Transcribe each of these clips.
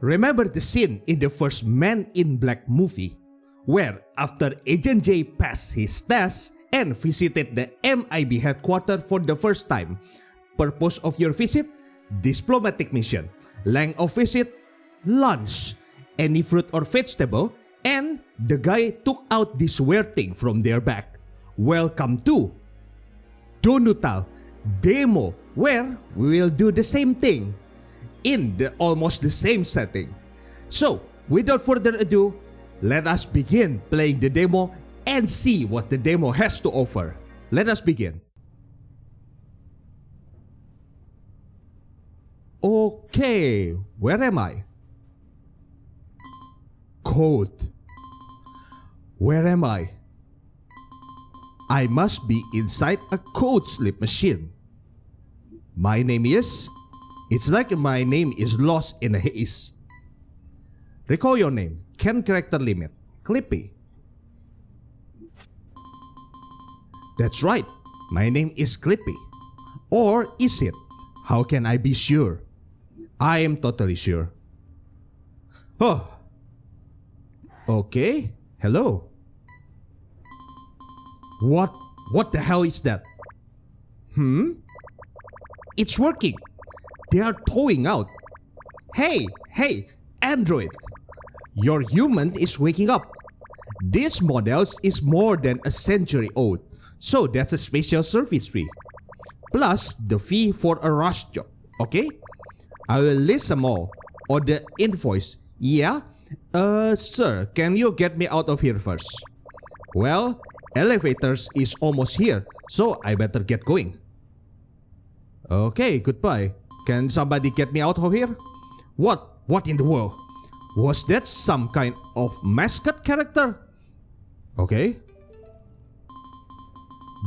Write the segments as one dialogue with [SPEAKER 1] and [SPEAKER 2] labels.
[SPEAKER 1] Remember the scene in the first Man in Black movie, where after Agent J passed his test and visited the MIB headquarters for the first time. Purpose of your visit? Diplomatic mission. Length of visit? Lunch. Any fruit or vegetable? And the guy took out this weird thing from their bag. Welcome to Donutal demo, where we will do the same thing in almost the same setting. So, without further ado, let us begin playing the demo and see what the demo has to offer. Let us begin. Okay, where am I? Code. Where am I? I must be inside a code slip machine. My name is... It's like my name is lost in a haze. Recall your name. Can character limit. Clippy. That's right. My name is Clippy. Or is it? How can I be sure? I am totally sure. Oh. Okay. Hello. What the hell is that? It's working. They are towing out. Hey, Android. Your human is waking up. This model is more than a century old, so that's a special service fee. Plus the fee for a rush job, okay? I will list them all on the invoice. Yeah? Sir, can you get me out of here first? Well, elevators is almost here, so I better get going. Okay, goodbye. Can somebody get me out of here? What in the world? Was that some kind of mascot character? Okay.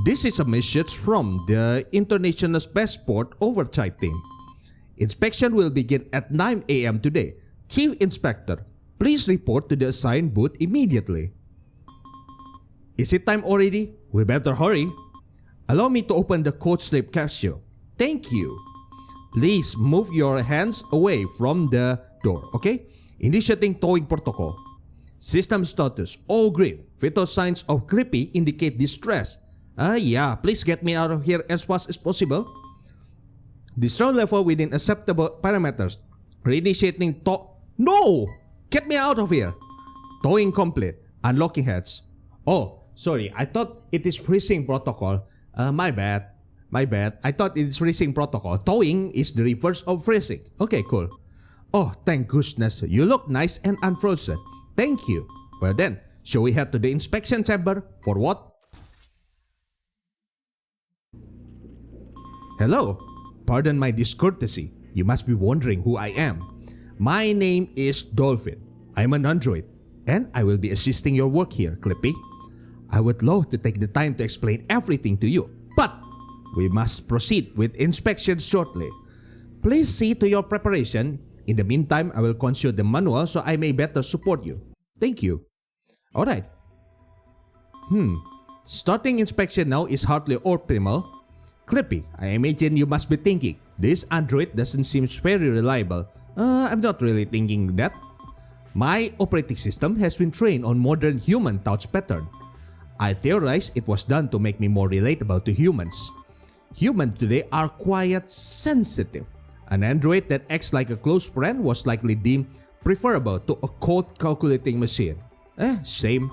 [SPEAKER 1] This is a message from the International Passport Oversight Team. Inspection will begin at 9 AM today. Chief Inspector, please report to the assigned booth immediately. Is it time already? We better hurry. Allow me to open the code slip capsule. Thank you. Please move your hands away from the door, okay? Initiating towing protocol. System status, all green. Vital signs of Clippy indicate distress. Yeah, please get me out of here as fast as possible. Distress level within acceptable parameters. Reinitiating tow... No! Get me out of here. Towing complete. Unlocking heads. Oh, sorry, I thought it is freezing protocol. My bad. I thought it is freezing protocol. Towing is the reverse of freezing. Okay, cool. Oh, thank goodness. You look nice and unfrozen. Thank you. Well then, shall we head to the inspection chamber? For what? Hello. Pardon my discourtesy. You must be wondering who I am. My name is Dolphin. I'm an android. And I will be assisting your work here, Clippy. I would love to take the time to explain everything to you. But we must proceed with inspection shortly. Please see to your preparation. In the meantime, I will consult the manual so I may better support you. Thank you. Alright. Starting inspection now is hardly optimal. Clippy, I imagine you must be thinking, this android doesn't seem very reliable. I'm not really thinking that. My operating system has been trained on modern human thought pattern. I theorize it was done to make me more relatable to humans. Humans today are quite sensitive. An android that acts like a close friend was likely deemed preferable to a cold calculating machine. Same.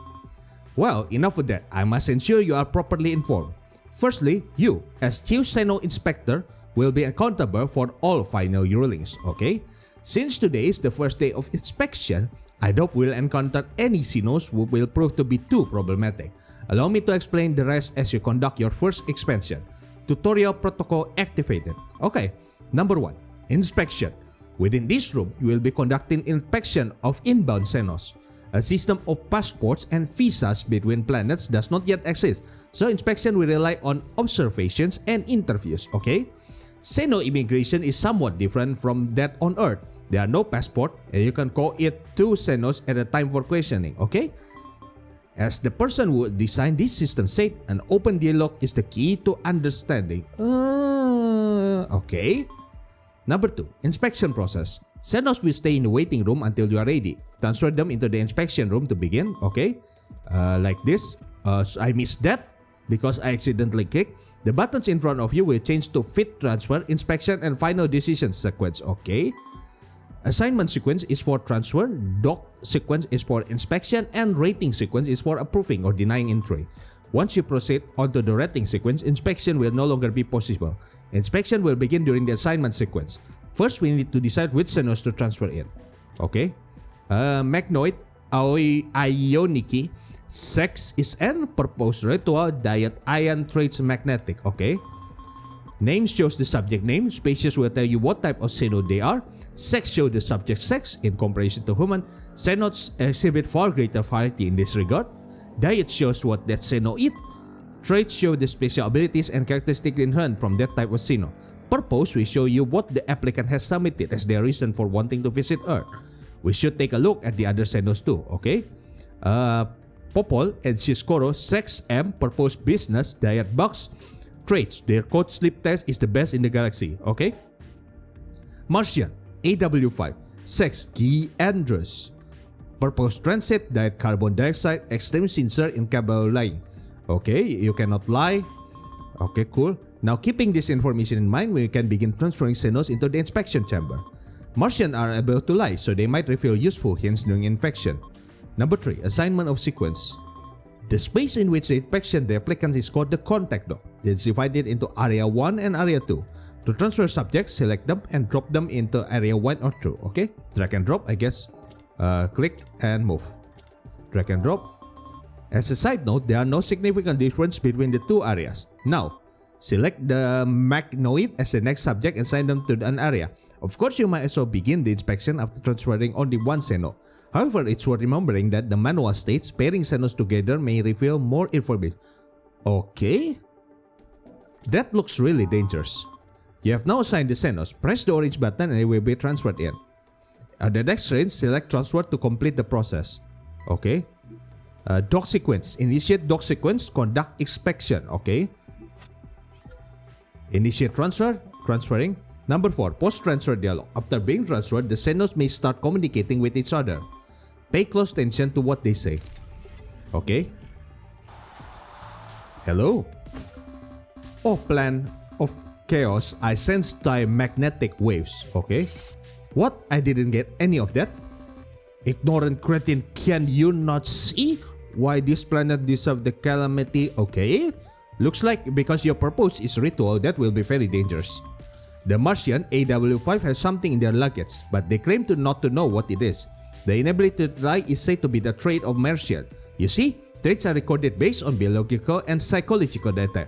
[SPEAKER 1] Well, enough of that. I must ensure you are properly informed. Firstly, you, as Chief Xeno Inspector, will be accountable for all final rulings, okay? Since today is the first day of inspection, I doubt we'll encounter any Xenos who will prove to be too problematic. Allow me to explain the rest as you conduct your first expansion. Tutorial protocol activated. Okay, number 1, inspection. Within this room, you will be conducting inspection of inbound Xenos. A system of passports and visas between planets does not yet exist, so inspection will rely on observations and interviews, okay? Xeno immigration is somewhat different from that on Earth. There are no passport and you can call it 2 Xenos at a time for questioning, okay? As the person who designed this system said, an open dialogue is the key to understanding. Okay. Number 2, inspection process. Xenos will stay in the waiting room until you are ready. Transfer them into the inspection room to begin, okay? Like this. So I missed that because I accidentally clicked. The buttons in front of you will change to fit transfer, inspection, and final decision sequence, okay? Assignment sequence is for transfer, dock sequence is for inspection, and rating sequence is for approving or denying entry. Once you proceed onto the rating sequence, inspection will no longer be possible. Inspection will begin during the assignment sequence. First, we need to decide which Xenos to transfer in. Okay? Magnoid, Ioniki, sex is N, purpose ritual, diet ion, traits magnetic. Okay? Name shows the subject name. Species will tell you what type of Xeno they are. Sex shows the subject's sex in comparison to human. Xenos exhibit far greater variety in this regard. Diet shows what that Xeno eat. Traits show the special abilities and characteristics inherent from that type of Xeno. Purpose will show you what the applicant has submitted as their reason for wanting to visit Earth. We should take a look at the other Xenos too, okay? Popol and Siskoro, sex M, purpose business, diet box. Traits, their code sleep test is the best in the galaxy, okay? Martian, AW5, sex G. Andrews. Purpose transit, diet carbon dioxide, extreme sincere, incapable lying. Okay, you cannot lie. Okay, cool. Now, keeping this information in mind, we can begin transferring Xenos into the inspection chamber. Martians are able to lie, so they might reveal useful hints during inspection. Number 3, assignment of sequence. The space in which they inspection the applicant is called the contact dock. It's divided into Area 1 and Area 2. To transfer subjects, select them and drop them into Area 1 or 2. Okay, drag and drop, I guess. Click and move. Drag and drop. As a side note, there are no significant difference between the two areas. Now, select the Magnoid as the next subject and assign them to an area. Of course, you might also begin the inspection after transferring only one Xeno. However, it's worth remembering that the manual states pairing Xenos together may reveal more information. Okay? That looks really dangerous. You have now assigned the Xenos. Press the orange button and it will be transferred in. At the next range, select transfer to complete the process. Okay? Dock sequence. Initiate dock sequence. Conduct inspection. Okay? Initiate transfer. Transferring. Number 4. Post-transfer dialogue. After being transferred, the Xenos may start communicating with each other. Pay close attention to what they say. Okay? Hello? Oh, plan of chaos. I sense magnetic waves. Okay? What? I didn't get any of that. Ignorant cretin, can you not see why this planet deserves the calamity? Okay? Looks like because your purpose is ritual, that will be very dangerous. The Martian, AW5, has something in their luggage, but they claim not to know what it is. The inability to lie is said to be the trait of Martian. You see, traits are recorded based on biological and psychological data.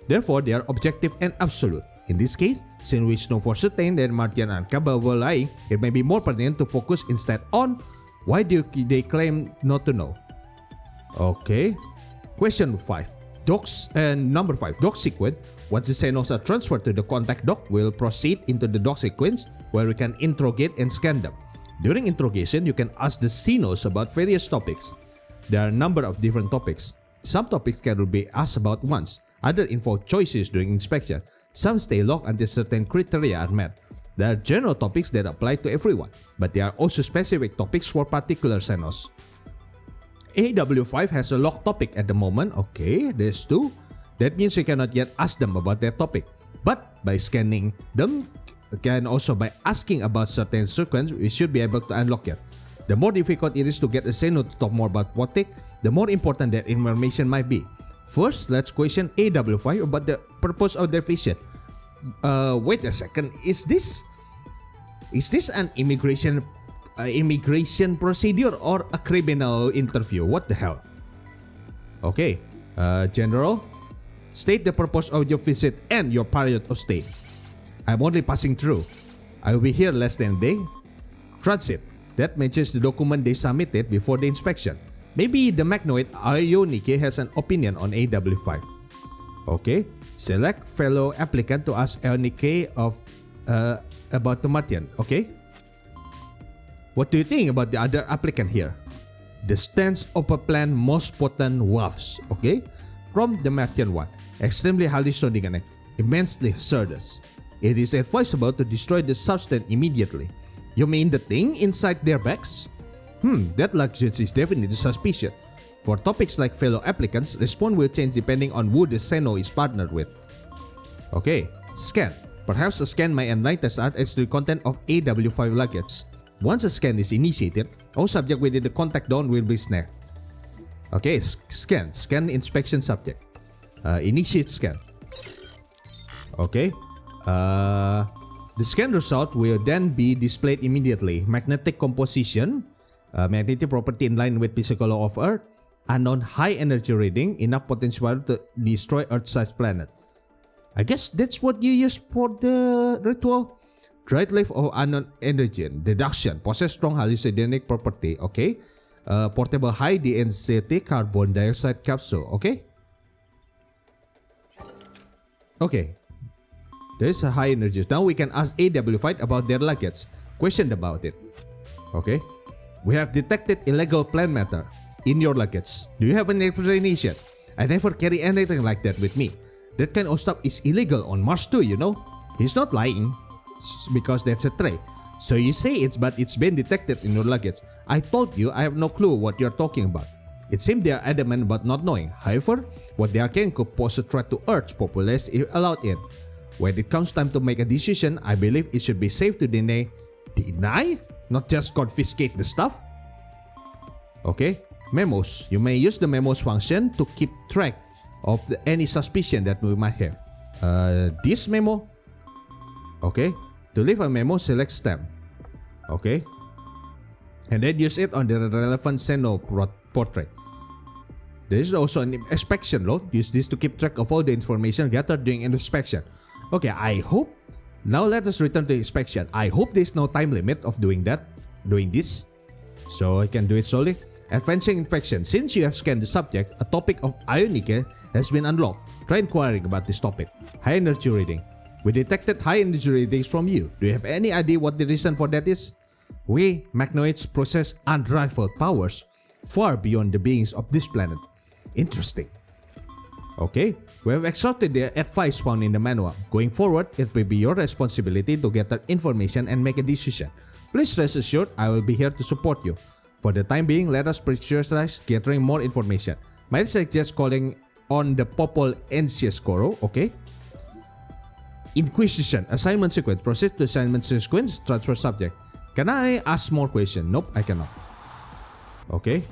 [SPEAKER 1] Therefore, they are objective and absolute. In this case, since we know for certain that Martians are capable of lying, it may be more pertinent to focus instead on why do they claim not to know. Okay. Question 5. Number 5. Dock sequence. Once the Xenos are transferred to the contact dock, we'll proceed into the dock sequence where we can interrogate and scan them. During interrogation, you can ask the Xenos about various topics. There are a number of different topics. Some topics can be asked about once. Others involve choices during inspection. Some stay locked until certain criteria are met. There are general topics that apply to everyone, but there are also specific topics for particular Xenos. AW5 has a locked topic at the moment. Okay, there's 2. That means you cannot yet ask them about that topic. But by scanning them, and also by asking about certain sequence, we should be able to unlock it. The more difficult it is to get a Xeno to talk more about what topic, the more important that information might be. First, let's question AW5 about the purpose of their visit. Wait a second. Is this an immigration procedure or a criminal interview? What the hell? Okay. General, state the purpose of your visit and your period of stay. I'm only passing through. I will be here less than a day. Transit. That matches the document they submitted before the inspection. Maybe the Magnoid Ioniki has an opinion on AW5. Okay. Select fellow applicant to ask Ioniki about the Martian. Okay. What do you think about the other applicant here? The stance of a plan most potent wolves. Okay. From the Martian one. Extremely hallucinogenic. Immensely hazardous. It is advisable to destroy the substance immediately. You mean the thing inside their bags? That language is definitely suspicious. For topics like fellow applicants, response will change depending on who the Seno is partnered with. Okay, scan. Perhaps a scan may enlighten us as to the content of AW5 luggage. Once a scan is initiated, all subjects within the contact zone will be snagged. Okay, scan. Scan inspection subject. Initiate scan. Okay. The scan result will then be displayed immediately. Magnetic composition, magnetic property in line with physical law of Earth, unknown high energy reading, enough potential to destroy Earth-sized planet. I guess that's what you use for the ritual. Dried leaf of unknown energy, deduction, possess strong hallucinogenic property. Okay. Portable high density carbon dioxide capsule. Okay. Okay. There's a high energy. Now we can ask AW5 about their luggage. Question about it. Okay. We have detected illegal plant matter in your luggage. Do you have an explanation? I never carry anything like that with me. That kind of stuff is illegal on Mars too, you know. He's not lying because that's a trait. So you say it's been detected in your luggage. I told you I have no clue what you're talking about. It seems they are adamant about not knowing. However, what they are carrying could pose a threat to Earth's population if allowed in. When it comes time to make a decision, I believe it should be safe to deny? Not just confiscate the stuff? Okay. Memos. You may use the memos function to keep track of any suspicion that we might have. This memo. Okay. To leave a memo, select stamp. Okay. And then use it on the relevant Seno portrait. There is also an inspection load. Use this to keep track of all the information gathered during an inspection. Okay, I hope. Now let us return to inspection. I hope there is no time limit of doing this. So I can do it slowly. Advancing inspection. Since you have scanned the subject, a topic of Ionica has been unlocked. Try inquiring about this topic. High energy reading. We detected high energy readings from you. Do you have any idea what the reason for that is? We, Machnoids, possess unrivaled powers far beyond the beings of this planet. Interesting. Okay, we have exhausted the advice found in the manual. Going forward, it will be your responsibility to gather information and make a decision. Please rest assured, I will be here to support you. For the time being, let us prioritize gathering more information. Might suggest calling on the Popol Encius Coro, okay? Inquisition, assignment sequence. Proceed to assignment sequence, transfer subject. Can I ask more questions? Nope, I cannot. Okay.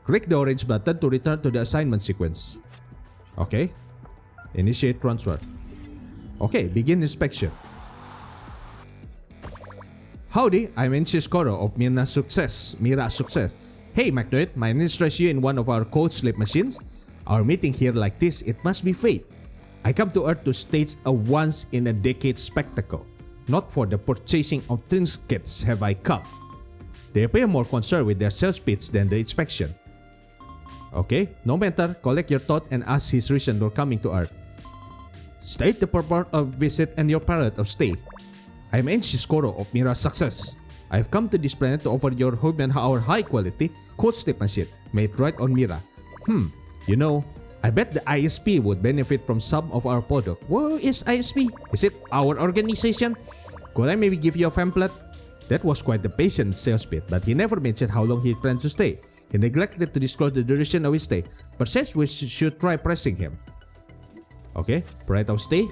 [SPEAKER 1] Click the orange button to return to the assignment sequence. Okay. Initiate transfer. Okay, begin inspection. Howdy, I'm Encius Coro of Mira Success. Hey Machnoid, my name is you in one of our code slip machines. Our meeting here like this, it must be fate. I come to Earth to stage a once-in-a-decade spectacle. Not for the purchasing of trinkets have I come. They appear more concerned with their sales pitch than the inspection. Okay, no matter, collect your thought and ask his reason for coming to Earth. State the purport of visit and your period of stay. I am Encius Coro of Mira Success. I have come to this planet to offer your human our high-quality code slip machine made right on Mira. You know, I bet the ISP would benefit from some of our product. What is ISP? Is it our organization? Could I maybe give you a pamphlet? That was quite the patient sales bit, but he never mentioned how long he planned to stay. He neglected to disclose the duration of his stay. Perhaps we should try pressing him. Okay, period of stay?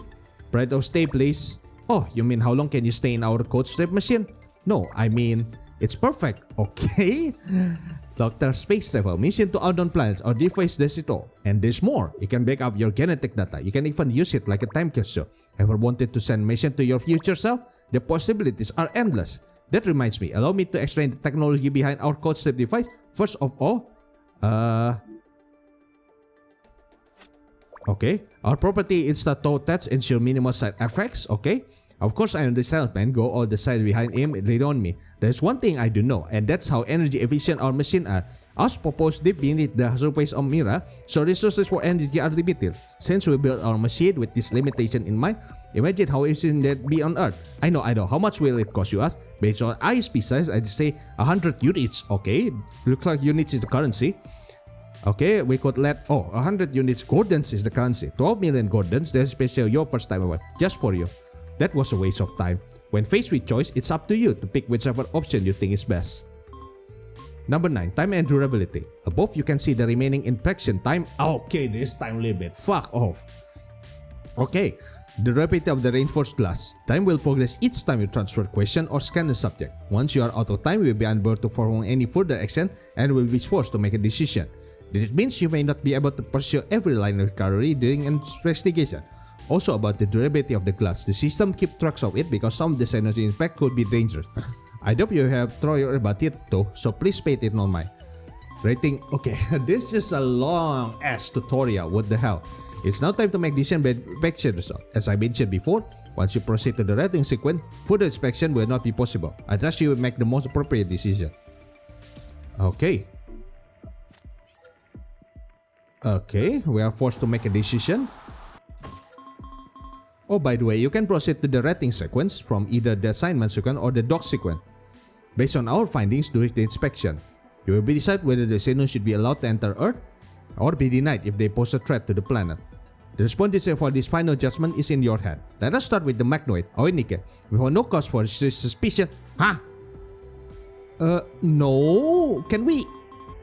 [SPEAKER 1] Period of stay, please. Oh, you mean how long can you stay in our code slip machine? No, I mean, it's perfect, okay? Doctor Space Travel, mission to unknown planets or device does it all. And there's more. You can back up your genetic data. You can even use it like a time capsule. Ever wanted to send mission to your future self? The possibilities are endless. That reminds me, allow me to explain the technology behind our code slip device. First of all, okay, our property is that touch ensure minimal side effects, okay? Of course, I am the salesman, go all the side behind him, lead on me. There's one thing I do know, and that's how energy efficient our machines are. As proposed deep beneath the surface of Mira, so resources for energy are limited. Since we built our machine with this limitation in mind, imagine how efficient that be on Earth. I know. How much will it cost you us? Based on ISP size, I'd say 100 units, okay? Looks like units is the currency. Okay, we could let, 100 units, Gordons is the currency. 12 million Gordons, there's special your first time away, just for you. That was a waste of time. When faced with choice, it's up to you to pick whichever option you think is best. Number 9. Time and durability. Above you can see the remaining infection time. Okay, this time limit. Fuck off. Okay. Durability of the reinforced glass. Time will progress each time you transfer question or scan the subject. Once you are out of time, you will be unable to perform any further action and will be forced to make a decision. This means you may not be able to pursue every line of recovery during an investigation. Also about the durability of the glass, the system keeps track of it because some of the signals in impact could be dangerous. I hope you have thought about it too, so please pay it on my rating. Okay, this is a long ass tutorial. What the hell? It's now time to make decision based inspection result. As I mentioned before, once you proceed to the rating sequence, further inspection will not be possible. I trust you will make the most appropriate decision. Okay. Okay, we are forced to make a decision. Oh, by the way, you can proceed to the rating sequence from either the assignment sequence or the doc sequence. Based on our findings during the inspection, you will decide whether the Xenos should be allowed to enter Earth or be denied if they pose a threat to the planet. The responsibility for this final judgment is in your hand. Let us start with the Magnoid, Aoinike, without no cause for suspicion. Huh? No. Can we?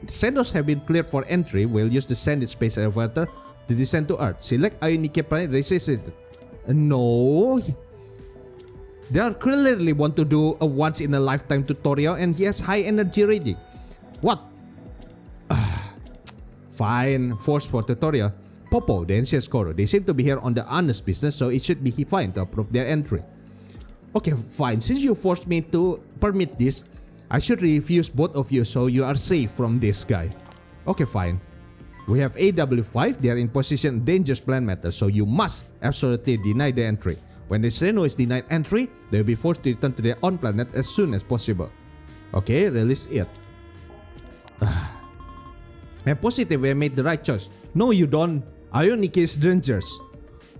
[SPEAKER 1] Xenos have been cleared for entry. We'll use the Sandwich Space Elevator to descend to Earth. Select Aoinike planet, resist it. No. They are clearly want to do a once-in-a-lifetime tutorial and he has high energy rating. What? Fine. Force for tutorial. Popo, the ancient Koro. They seem to be here on the honest business, so it should be fine to approve their entry. Okay, fine. Since you forced me to permit this, I should refuse both of you so you are safe from this guy. Okay, fine. We have AW5. They are in position dangerous planet matter, so you must absolutely deny the entry. When the Xeno is denied entry, they will be forced to return to their own planet as soon as possible. Okay, release it. I'm positive we made the right choice. No, you don't. Aoinike is dangerous.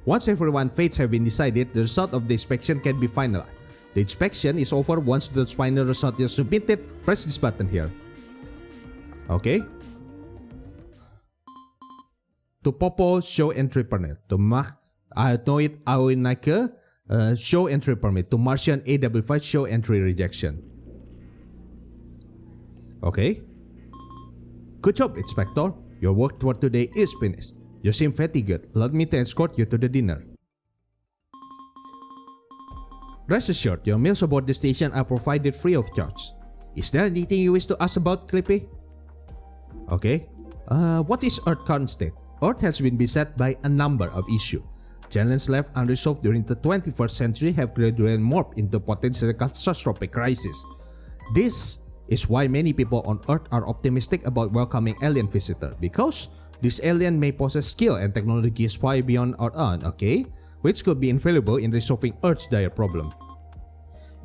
[SPEAKER 1] Once everyone's fates have been decided, the result of the inspection can be finalized. The inspection is over once the final result is submitted. Press this button here. Okay. To Popo, show entry permit. To Noid Aoinike, show entry permit. To Martian AW5, show entry rejection. Okay. Good job, Inspector. Your work for today is finished. You seem fatigued. Allow me to escort you to the dinner. Rest assured, your meals aboard the station are provided free of charge. Is there anything you wish to ask about, Clippy? Okay. What is Earth's current state? Earth has been beset by a number of issues. Challenges left unresolved during the 21st century have gradually morphed into potentially catastrophic crises. This is why many people on Earth are optimistic about welcoming alien visitors, because this alien may possess skill and technologies far beyond our own, okay? Which could be invaluable in resolving Earth's dire problem.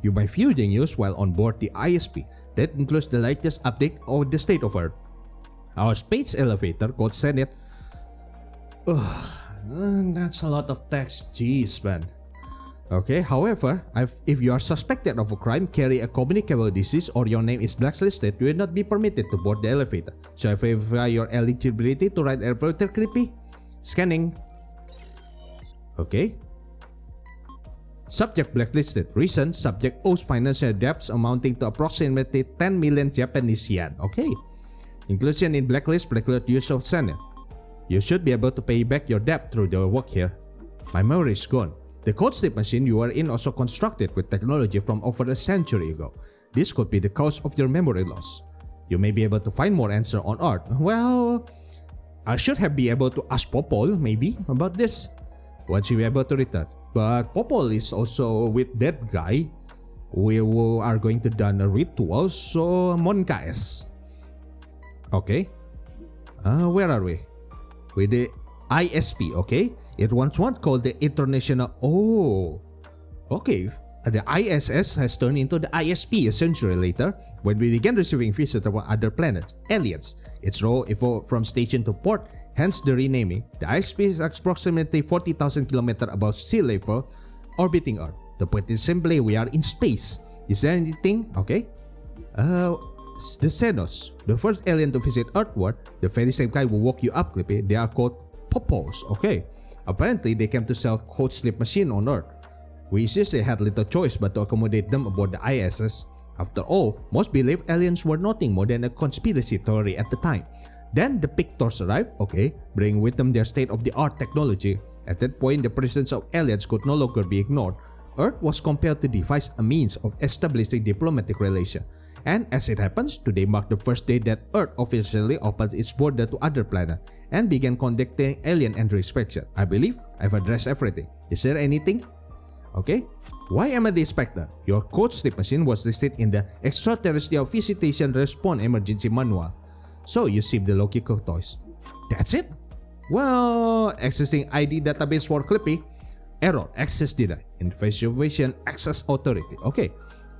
[SPEAKER 1] You may view the news while on board the ISP. That includes the latest update of the state of Earth. Our space elevator called Senate. That's a lot of text, jeez man. Okay, however, if you are suspected of a crime, carry a communicable disease, or your name is blacklisted, you will not be permitted to board the elevator. Shall I verify your eligibility to ride elevator, Clippy? Scanning. Okay. Subject blacklisted. Reason, subject owes financial debts amounting to approximately 10 million Japanese yen. Okay. Inclusion in blacklist, preclude use of Senate. You should be able to pay back your debt through your work here. My memory is gone. The code sleep machine you are in also constructed with technology from over a century ago. This could be the cause of your memory loss. You may be able to find more answers on Earth. Well, I should have been able to ask Popol maybe about this once you be able to return. But Popol is also with that guy. We are going to do a ritual, so Monkaes. Okay. Where are we? With the ISP, okay? It once called the International. Oh, okay. The ISS has turned into the ISP a century later when we began receiving visitors from other planets, aliens. Its role evolved from station to port, hence the renaming. The ISP is approximately 40,000 km above sea level, orbiting Earth. To put it simply, we are in space. Is there anything? Okay. The Xenos, the first alien to visit Earthward, the very same kind who woke you up, Clippy. They are called Popos. Okay. Apparently, they came to sell code sleep machine on Earth. We seriously had little choice but to accommodate them aboard the ISS. After all, most believe aliens were nothing more than a conspiracy theory at the time. Then the Pictors arrived, bringing with them their state-of-the-art technology. At that point, the presence of aliens could no longer be ignored. Earth was compelled to devise a means of establishing diplomatic relations. And as it happens, today marked the first day that Earth officially opened its border to other planets and began conducting alien entry inspection. I believe I've addressed everything. Is there anything? Why am I the inspector? Your code sleep machine was listed in the Extraterrestrial Visitation Response Emergency Manual. So you see the logical choice. That's it? Well, existing ID database for Clippy. Error, access denied. Investigation access authority.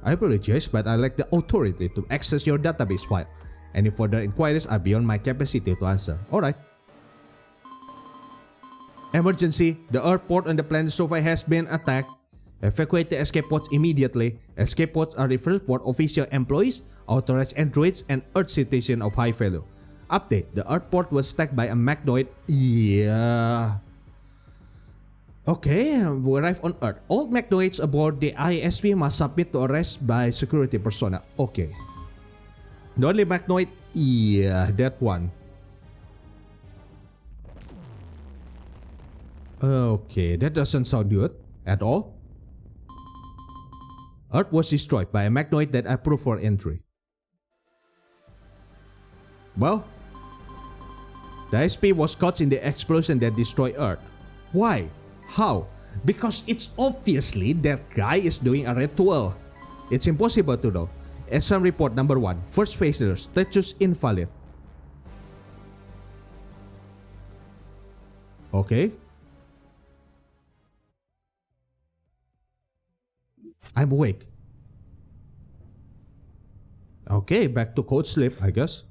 [SPEAKER 1] I apologize, but I lack the authority to access your database file. Any further inquiries are beyond my capacity to answer. Alright. Emergency, the Earth port on the planet Sophia has been attacked. Evacuate the escape pods immediately. Escape pods are reserved for official employees, authorized androids, and Earth citizens of high value. Update, the Earth port was attacked by a Magnoid. Yeah. We arrive on Earth. All Magnoids aboard the ISP must submit to arrest by security personnel. The only Magnoid? Yeah, that one. That doesn't sound good at all. Earth was destroyed by a Magnoid that approved for entry. Well, the ISP was caught in the explosion that destroyed Earth. Why? How? Because it's obviously that guy is doing a ritual. It's impossible to know. SM report number 1. First phaser, status invalid. I'm awake. Back to code sleep, I guess.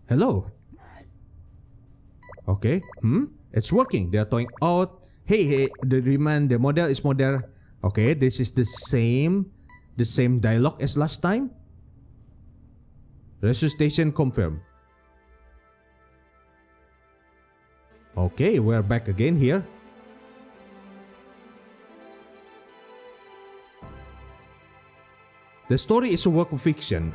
[SPEAKER 1] Hello. It's working. They're throwing out. Hey, the model is model. This is the same dialogue as last time. Resuscitation confirmed. We're back again here. The story is a work of fiction,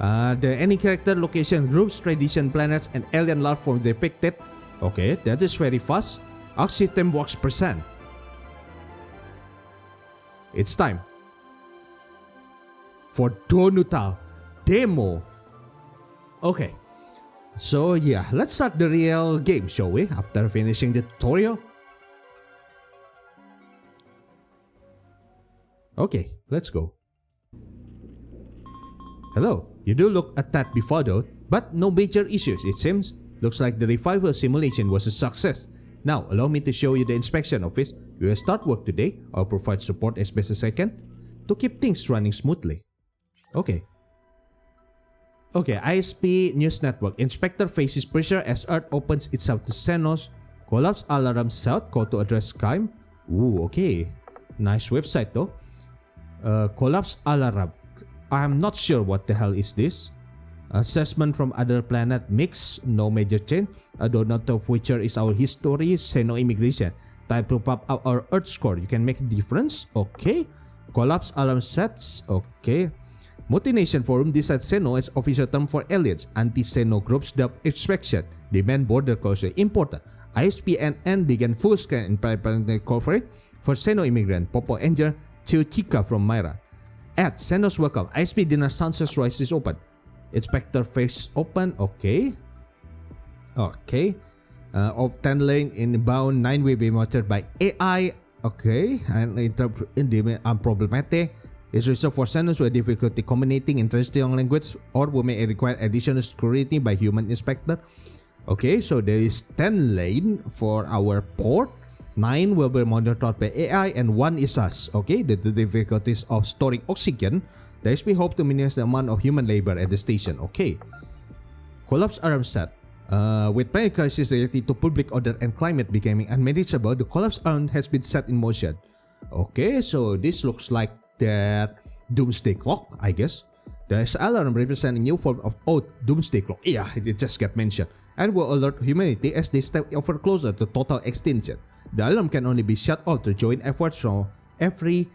[SPEAKER 1] any character, location, groups, tradition, planets, and alien life form depicted. That is very fast. Arc system works %. It's time for Donutal demo. So yeah, let's start the real game, shall we? After finishing the tutorial. Let's go. Hello, you do look a tad befuddled, but no major issues it seems. Looks like the revival simulation was a success. Now, allow me to show you the inspection office. We will start work today. I'll provide support as best as I can to keep things running smoothly. ISP News Network. Inspector faces pressure as Earth opens itself to Xenos. Collapse alarm set. Call to address crime. Nice website though. Collapse alarm. I'm not sure what the hell is this. Assessment from other planet mix, no major change. A Donutal feature is our history, Xeno immigration. Time to pop up our Earth score. You can make a difference. Collapse alarm sets. Multi-nation forum decides Xeno is official term for aliens. Anti-Xeno groups dub inspection. Demand border closure. Important. ISPNN began full-scale and preparatory coverage for Xeno immigrant. Popo Angel Chica from Myra. At Xenos welcome. ISP dinner sunset rise is open. Inspector face open. Of 10 lane inbound 9 will be monitored by AI. And unproblematic. Is reserved for Xenos with difficulty communicating in terrestrial language or who may require additional security by human inspector. So there is 10 lane for our port. 9 will be monitored by AI and 1 is us. The difficulties of storing oxygen. The ISP hope to minimize the amount of human labor at the station. Collapse alarm set. With planetary crisis related to public order and climate becoming unmanageable, the collapse alarm has been set in motion. So this looks like the doomsday clock, I guess. This alarm represents a new form of oath doomsday clock. Yeah, it just got mentioned. And will alert humanity as they step ever closer to total extinction. The alarm can only be shut off through joint efforts from every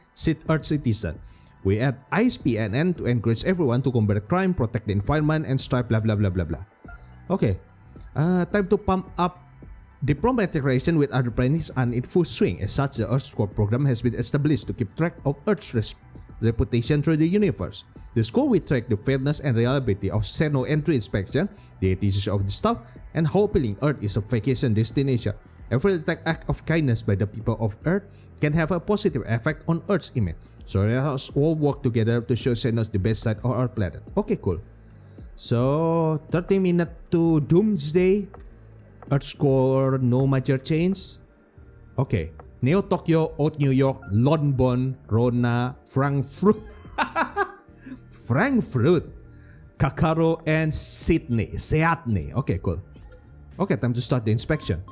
[SPEAKER 1] Earth citizen. We add ISPNN to encourage everyone to combat crime, protect the environment, and strive blah blah blah blah blah. Okay, time to pump up diplomatic relations with other planets and in full swing. As such, the Earth Score program has been established to keep track of Earth's reputation through the universe. The score will track the fairness and reliability of Xeno entry inspection, the efficiency of the staff, and how appealing Earth is a vacation destination. Every act of kindness by the people of Earth can have a positive effect on Earth's image. So let us all work together to show Xenos the best side of our planet. Okay, cool. So 30 minutes to Doomsday. Earth score, no major change. Okay. Neo Tokyo, Old New York, London, Rona, Frankfurt, Kakaro, and Sydney. Okay, cool. Okay, time to start the inspection.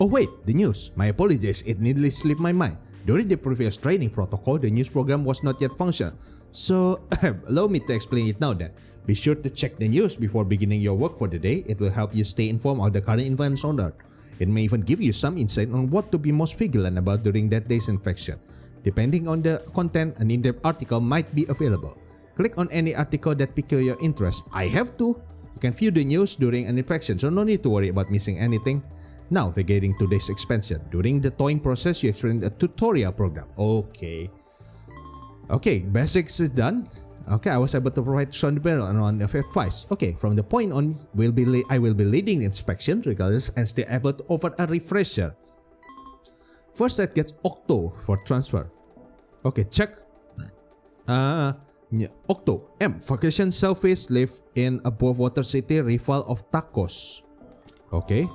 [SPEAKER 1] Oh wait, the news. My apologies, it nearly slipped my mind. During the previous training protocol, the news program was not yet functional. So, allow me to explain it now then. Be sure to check the news before beginning your work for the day. It will help you stay informed of the current events on Earth. It may even give you some insight on what to be most vigilant about during that day's inspection. Depending on the content, an in-depth article might be available. Click on any article that piques your interest. I have to. You can view the news during an inspection, so no need to worry about missing anything. Now, regarding today's expansion. During the towing process, you experience a tutorial program. Okay, basics is done. Okay, I was able to provide some background on advice. Okay, from the point on, I will be leading the inspection regardless and stay able to offer a refresher. First, let's get Octo for transfer. Okay, check. Octo M. Vacation selfish live in above water city rival of tacos. Okay.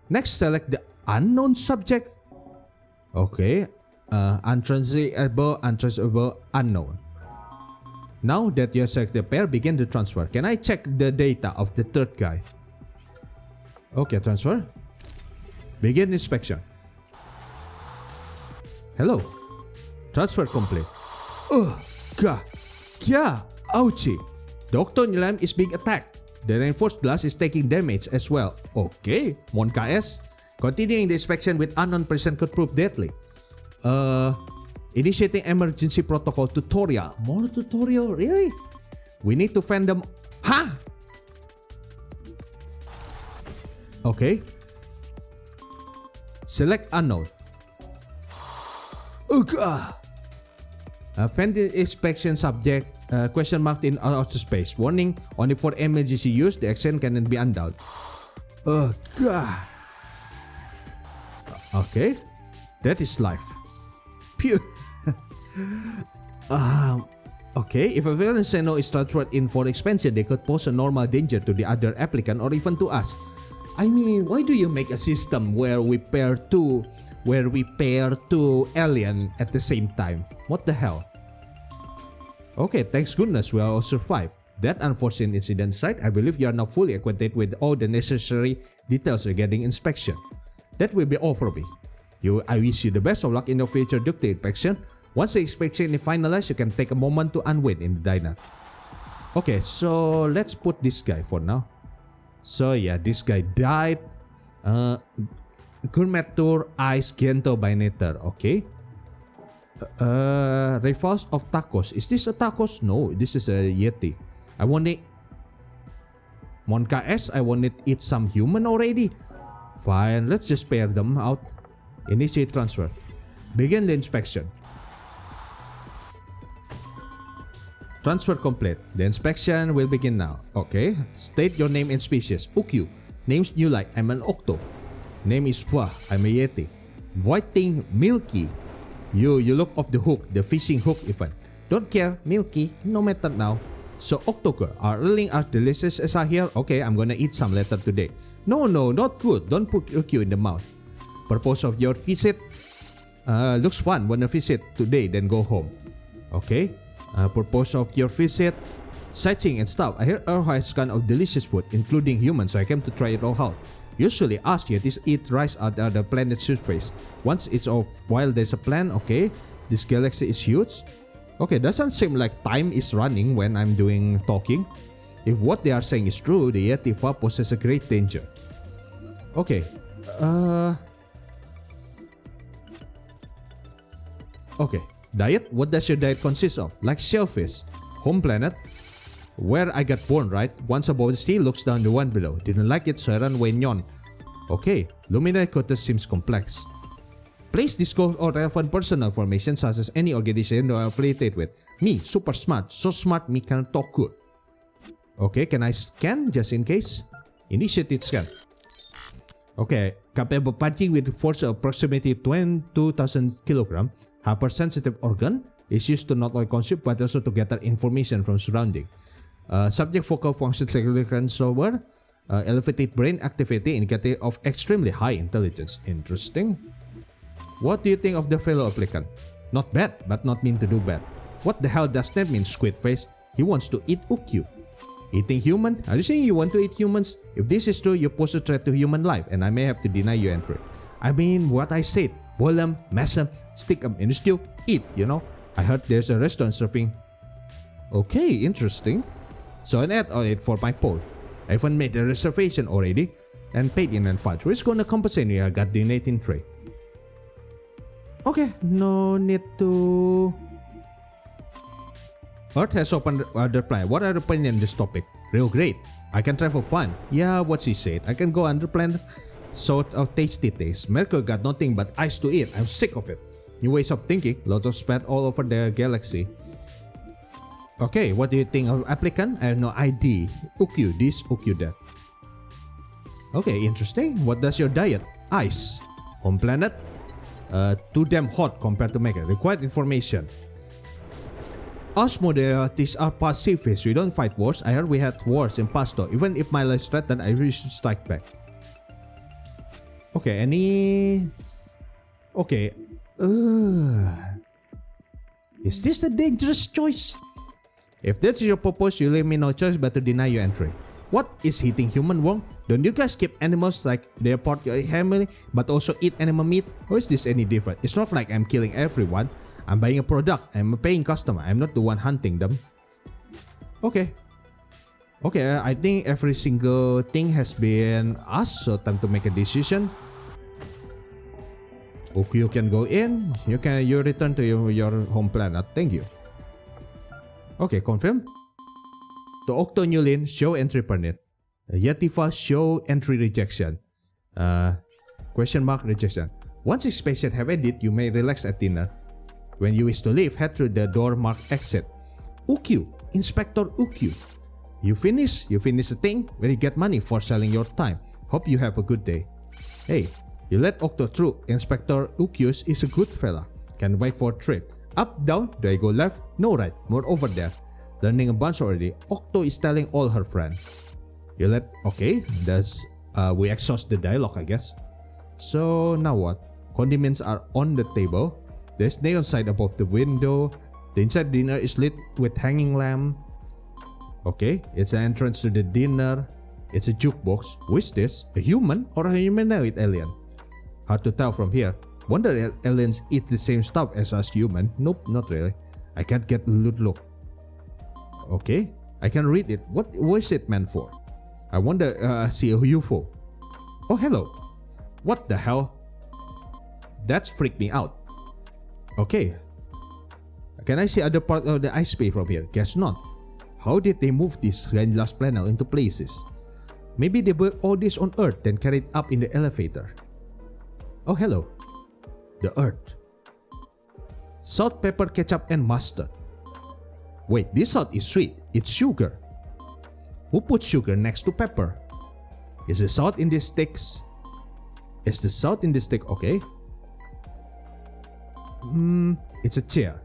[SPEAKER 1] Next, select the unknown subject. Okay. Untransferable, unknown. Now that you have selected the pair, begin the transfer. Can I check the data of the third guy? Okay, transfer. Begin inspection. Hello. Transfer complete. Ouchie. The Octonilam is being attacked. The reinforced glass is taking damage as well. Okay, Monka S. Continuing the inspection with unknown present could prove deadly. Initiating emergency protocol tutorial. More tutorial? Really? We need to find them. Huh? Okay. Select unknown. Find the inspection subject. Question mark in outer space. Warning, only for emergency use. The action cannot be undone. Okay. That is life. Pew. Okay, if a villain Xeno is transferred in for expansion, they could pose a normal danger to the other applicant or even to us. I mean, why do you make a system where we pair two alien at the same time? What the hell? Okay, thanks goodness we all survived. That unforeseen incident aside, I believe you are now fully acquainted with all the necessary details regarding inspection. That will be all for me. I wish you the best of luck in your future ductile inspection. Once the inspection is finalized, you can take a moment to unwind in the diner. Okay, so let's put this guy for now. So yeah, this guy died. Gourmet Tour Ice Gento by Nether. Okay. Rivals of tacos. Is this a tacos? No, this is a Yeti. I want it. Monka S, I want it eat some human already. Fine, let's just pair them out. Initiate transfer. Begin the inspection. Transfer complete. The inspection will begin now. Okay. State your name and species. Ukyu. Name's New Light. I'm an Octo. Name is Fwa. I'm a Yeti. Whiting Milky. You look off the hook. The fishing hook even. Don't care. Milky. No matter now. So Octoker. Our earling as delicious as I hear. Okay, I'm gonna eat some later today. No, not good. Don't put Ukyu in the mouth. Purpose of your visit? Looks fun. Wanna visit today, then go home. Okay. Purpose of your visit? Sightseeing and stuff. I hear Earth has kind of delicious food, including humans, so I came to try it all out. Usually us Yetis eat rice at the planet's surface. Once it's off, while there's a plan, okay. This galaxy is huge. Okay, doesn't seem like time is running when I'm doing talking. If what they are saying is true, the Yetifa poses a great danger. Okay. Okay. Diet? What does your diet consist of? Like shellfish. Home planet? Where I got born, right? Once above the sea, looks down the one below. Didn't like it, so I ran away nyon. Okay. Luminary quota seems complex. Please disclose all relevant personal information such as any organization you are affiliated with. Me, super smart. So smart, me can talk good. Okay, can I scan just in case? Initiative scan. Okay, capable punching with force of approximately 22,000 kg. Hypersensitive organ is used to not only consume but also to gather information from surrounding. Subject focal function significant slower. Elevated brain activity indicative of extremely high intelligence. Interesting. What do you think of the fellow applicant? Not bad, but not mean to do bad. What the hell does that mean, squid face? He wants to eat Ukyu. Eating human? Are you saying you want to eat humans? If this is true, you pose a threat to human life and I may have to deny you entry. I mean what I said. Boil them, mash them, stick them in a stew, eat, you know. I heard there's a restaurant serving. Okay, interesting. So an ad on it for my poll. I even made a reservation already and paid in advance. Who's gonna compensate me? I got donating tray. Okay, no need to... Earth has opened other planet. What are the opinions on this topic? Real great. I can travel fun. Yeah, what she said. I can go under planet. Sort of tasty taste. Merkel got nothing but ice to eat. I'm sick of it. New ways of thinking. Lots of spread all over the galaxy. Okay, what do you think of applicant? I have no idea. Ukyu this, Ukyu that. Okay, interesting. What does your diet? Ice. Home planet? Too damn hot compared to Mega. Required information. Us modalities are pacifist. We don't fight wars. I heard we had wars in past though. Even if my life's threatened, I really should strike back. Okay, any... Okay. Is this a dangerous choice? If that's your purpose, you leave me no choice but to deny your entry. What is eating human wrong? Don't you guys keep animals like they're part of your family, but also eat animal meat? Or is this any different? It's not like I'm killing everyone. I'm buying a product. I'm a paying customer. I'm not the one hunting them. Okay. Okay, I think every single thing has been asked, so time to make a decision. Okay, you can go in. You return to your home planet. Thank you. Okay, confirm. The Octo Newlin show entry permit. Yetifa show entry rejection. Question mark rejection. Once each patient have ended, you may relax at dinner. When you wish to leave, head through the door marked exit. Ukyu, Inspector Ukyu. You finish the thing where you get money for selling your time. Hope you have a good day. Hey, you let Octo through. Inspector Ukyus is a good fella. Can wait for a trip. Up, down, do I go left? No right, more over there. Learning a bunch already. Octo is telling all her friends. You let... Okay, that's... we exhaust the dialogue, I guess. So, now what? Condiments are on the table. There's neon sign above the window. The inside dinner is lit with hanging lamp. Okay, it's an entrance to the dinner. It's a jukebox. Who is this? A human or a humanoid alien? Hard to tell from here. Wonder if aliens eat the same stuff as us human. Nope, not really. I can't get a good look. Okay, I can read it. What is it meant for? I wonder, see a UFO. Oh, hello. What the hell? That's freaked me out. Okay. Can I see other part of the ice space from here? Guess not. How did they move this last planet into places? Maybe they built all this on Earth then carried up in the elevator. Oh, hello. The Earth. Salt, pepper, ketchup, and mustard. Wait, this salt is sweet. It's sugar. Who put sugar next to pepper? Is the salt in these sticks? Is the salt in this stick? Okay. It's a chair.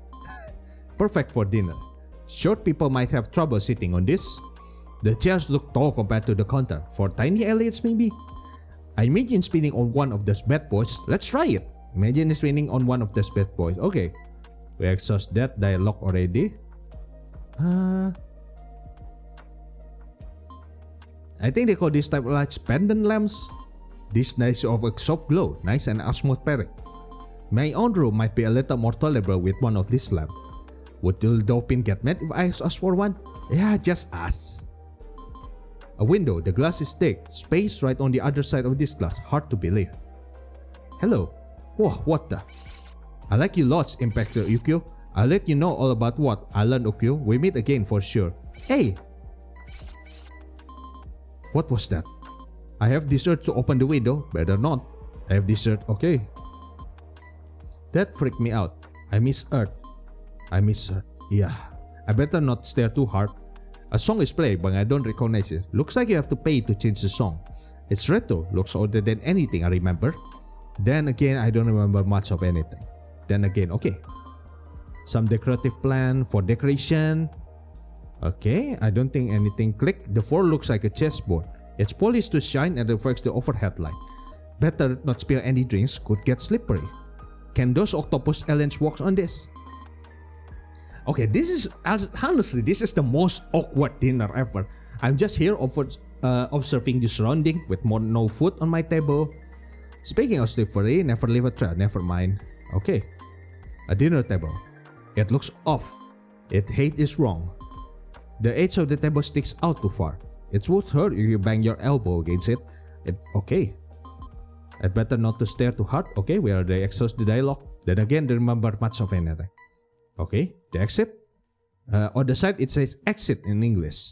[SPEAKER 1] Perfect for dinner. Short people might have trouble sitting on this. The chairs look tall compared to the counter. For tiny aliens maybe? I imagine spinning on one of those bad boys. Let's try it. Imagine spinning on one of those bad boys. Okay. We exhaust that dialogue already. I think they call this type of lights pendant lamps. This nice of a soft glow. Nice and atmospheric. My own room might be a little more tolerable with one of these lamps. Would the Dopin get mad if I ask for one? Yeah, just ask. A window, the glass is thick. Space right on the other side of this glass. Hard to believe. Hello. Whoa, what the? I like you lots, Inspector Ukyo. I'll let you know all about what I learned, Ukyo. We meet again for sure. Hey! What was that? I have this urge to open the window. Better not. I have this urge. Okay. That freaked me out. I miss Earth. I miss her. Yeah. I better not stare too hard. A song is playing, but I don't recognize it. Looks like you have to pay to change the song. It's retro. Looks older than anything I remember. Then again, I don't remember much of anything. Then again, okay. Some decorative plan for decoration. Okay, I don't think anything clicked. The floor looks like a chessboard. It's polished to shine and reflects the overhead light. Better not spill any drinks, could get slippery. Can those octopus aliens walk on this? Okay, this is, honestly, this is the most awkward dinner ever. I'm just here observing the surrounding with no food on my table. Speaking of slippery, never leave a trail, never mind. Okay, a dinner table. It looks off. Its height is wrong. The edge of the table sticks out too far. It would hurt if you bang your elbow against it. Okay. I'd better not to stare too hard. Okay, where they exhaust the dialogue. Then again, don't remember much of anything. Okay, the exit. On the side, it says exit in English.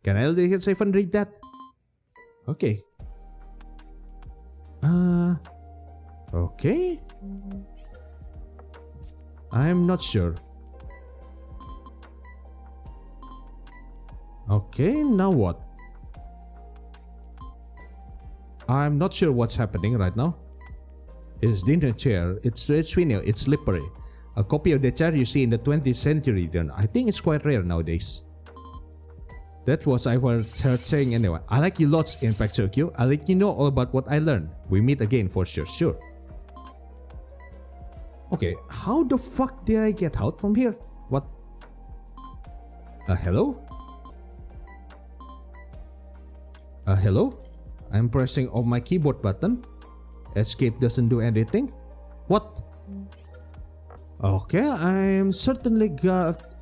[SPEAKER 1] Can I even read that? Okay. Okay. I'm not sure. Okay, now what? I'm not sure what's happening right now. It's dinner chair. It's vinyl. It's slippery. A copy of the chair you see in the 20th century. Then I think it's quite rare nowadays. That was I was saying anyway. I like you lots, Inspector Q. I'll let you know all about what I learned. We meet again for sure. Sure. Okay, how the fuck did I get out from here? What? Hello? Hello? I'm pressing on my keyboard button. Escape doesn't do anything. What? Okay, I'm certainly got...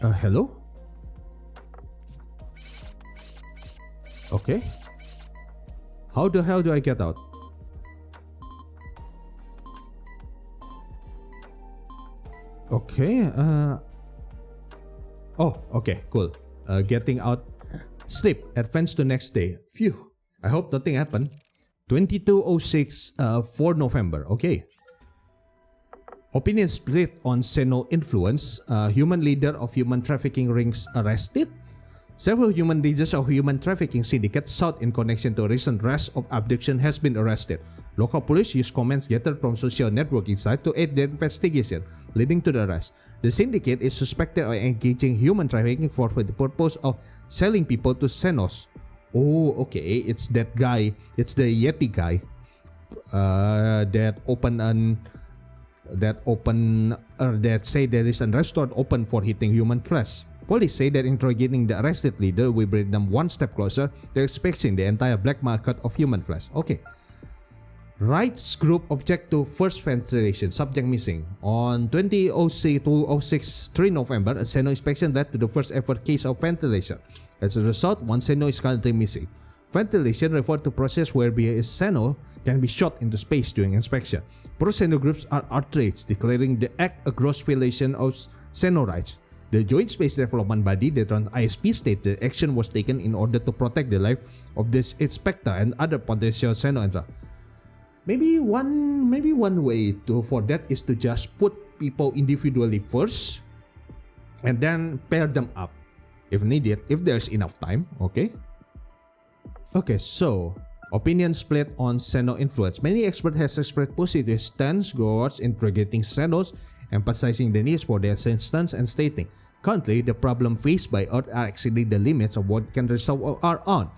[SPEAKER 1] hello? Okay. How the hell do I get out? Okay, oh, okay, cool. Getting out. Sleep. Advance to next day. Phew. I hope nothing happened. 2206 4 November. Okay. Opinion split on Seno influence. Human leader of human trafficking rings arrested. Several human leaders of human trafficking syndicate sought in connection to a recent rash of abduction has been arrested. Local police used comments gathered from social networking sites to aid their investigation, leading to the arrest. The syndicate is suspected of engaging human trafficking for the purpose of selling people to Senos. Oh, okay, it's that guy. It's the Yeti guy that say there is a restaurant open for eating human flesh. Police say that interrogating the arrested leader will bring them one step closer to exposing the entire black market of human flesh. Okay. Rights group object to first ventilation, subject missing. On 2006 3 November, a Seno inspection led to the first ever case of ventilation. As a result, one Seno is currently missing. Ventilation refers to process whereby a Seno can be shot into space during inspection. Pro-Seno groups are outraged, declaring the act a gross violation of Seno rights. The Joint Space Development Body, the ISP, stated the action was taken in order to protect the life of this inspector and other potential Seno entrants. Maybe one way for that is to just put people individually first and then pair them up if needed, if there's enough time. Okay, so opinion split on Seno influence. Many experts have expressed positive stance towards interrogating Senos, emphasizing the need for their assistance and stating, currently the problem faced by Earth are exceeding the limits of what can resolve our own.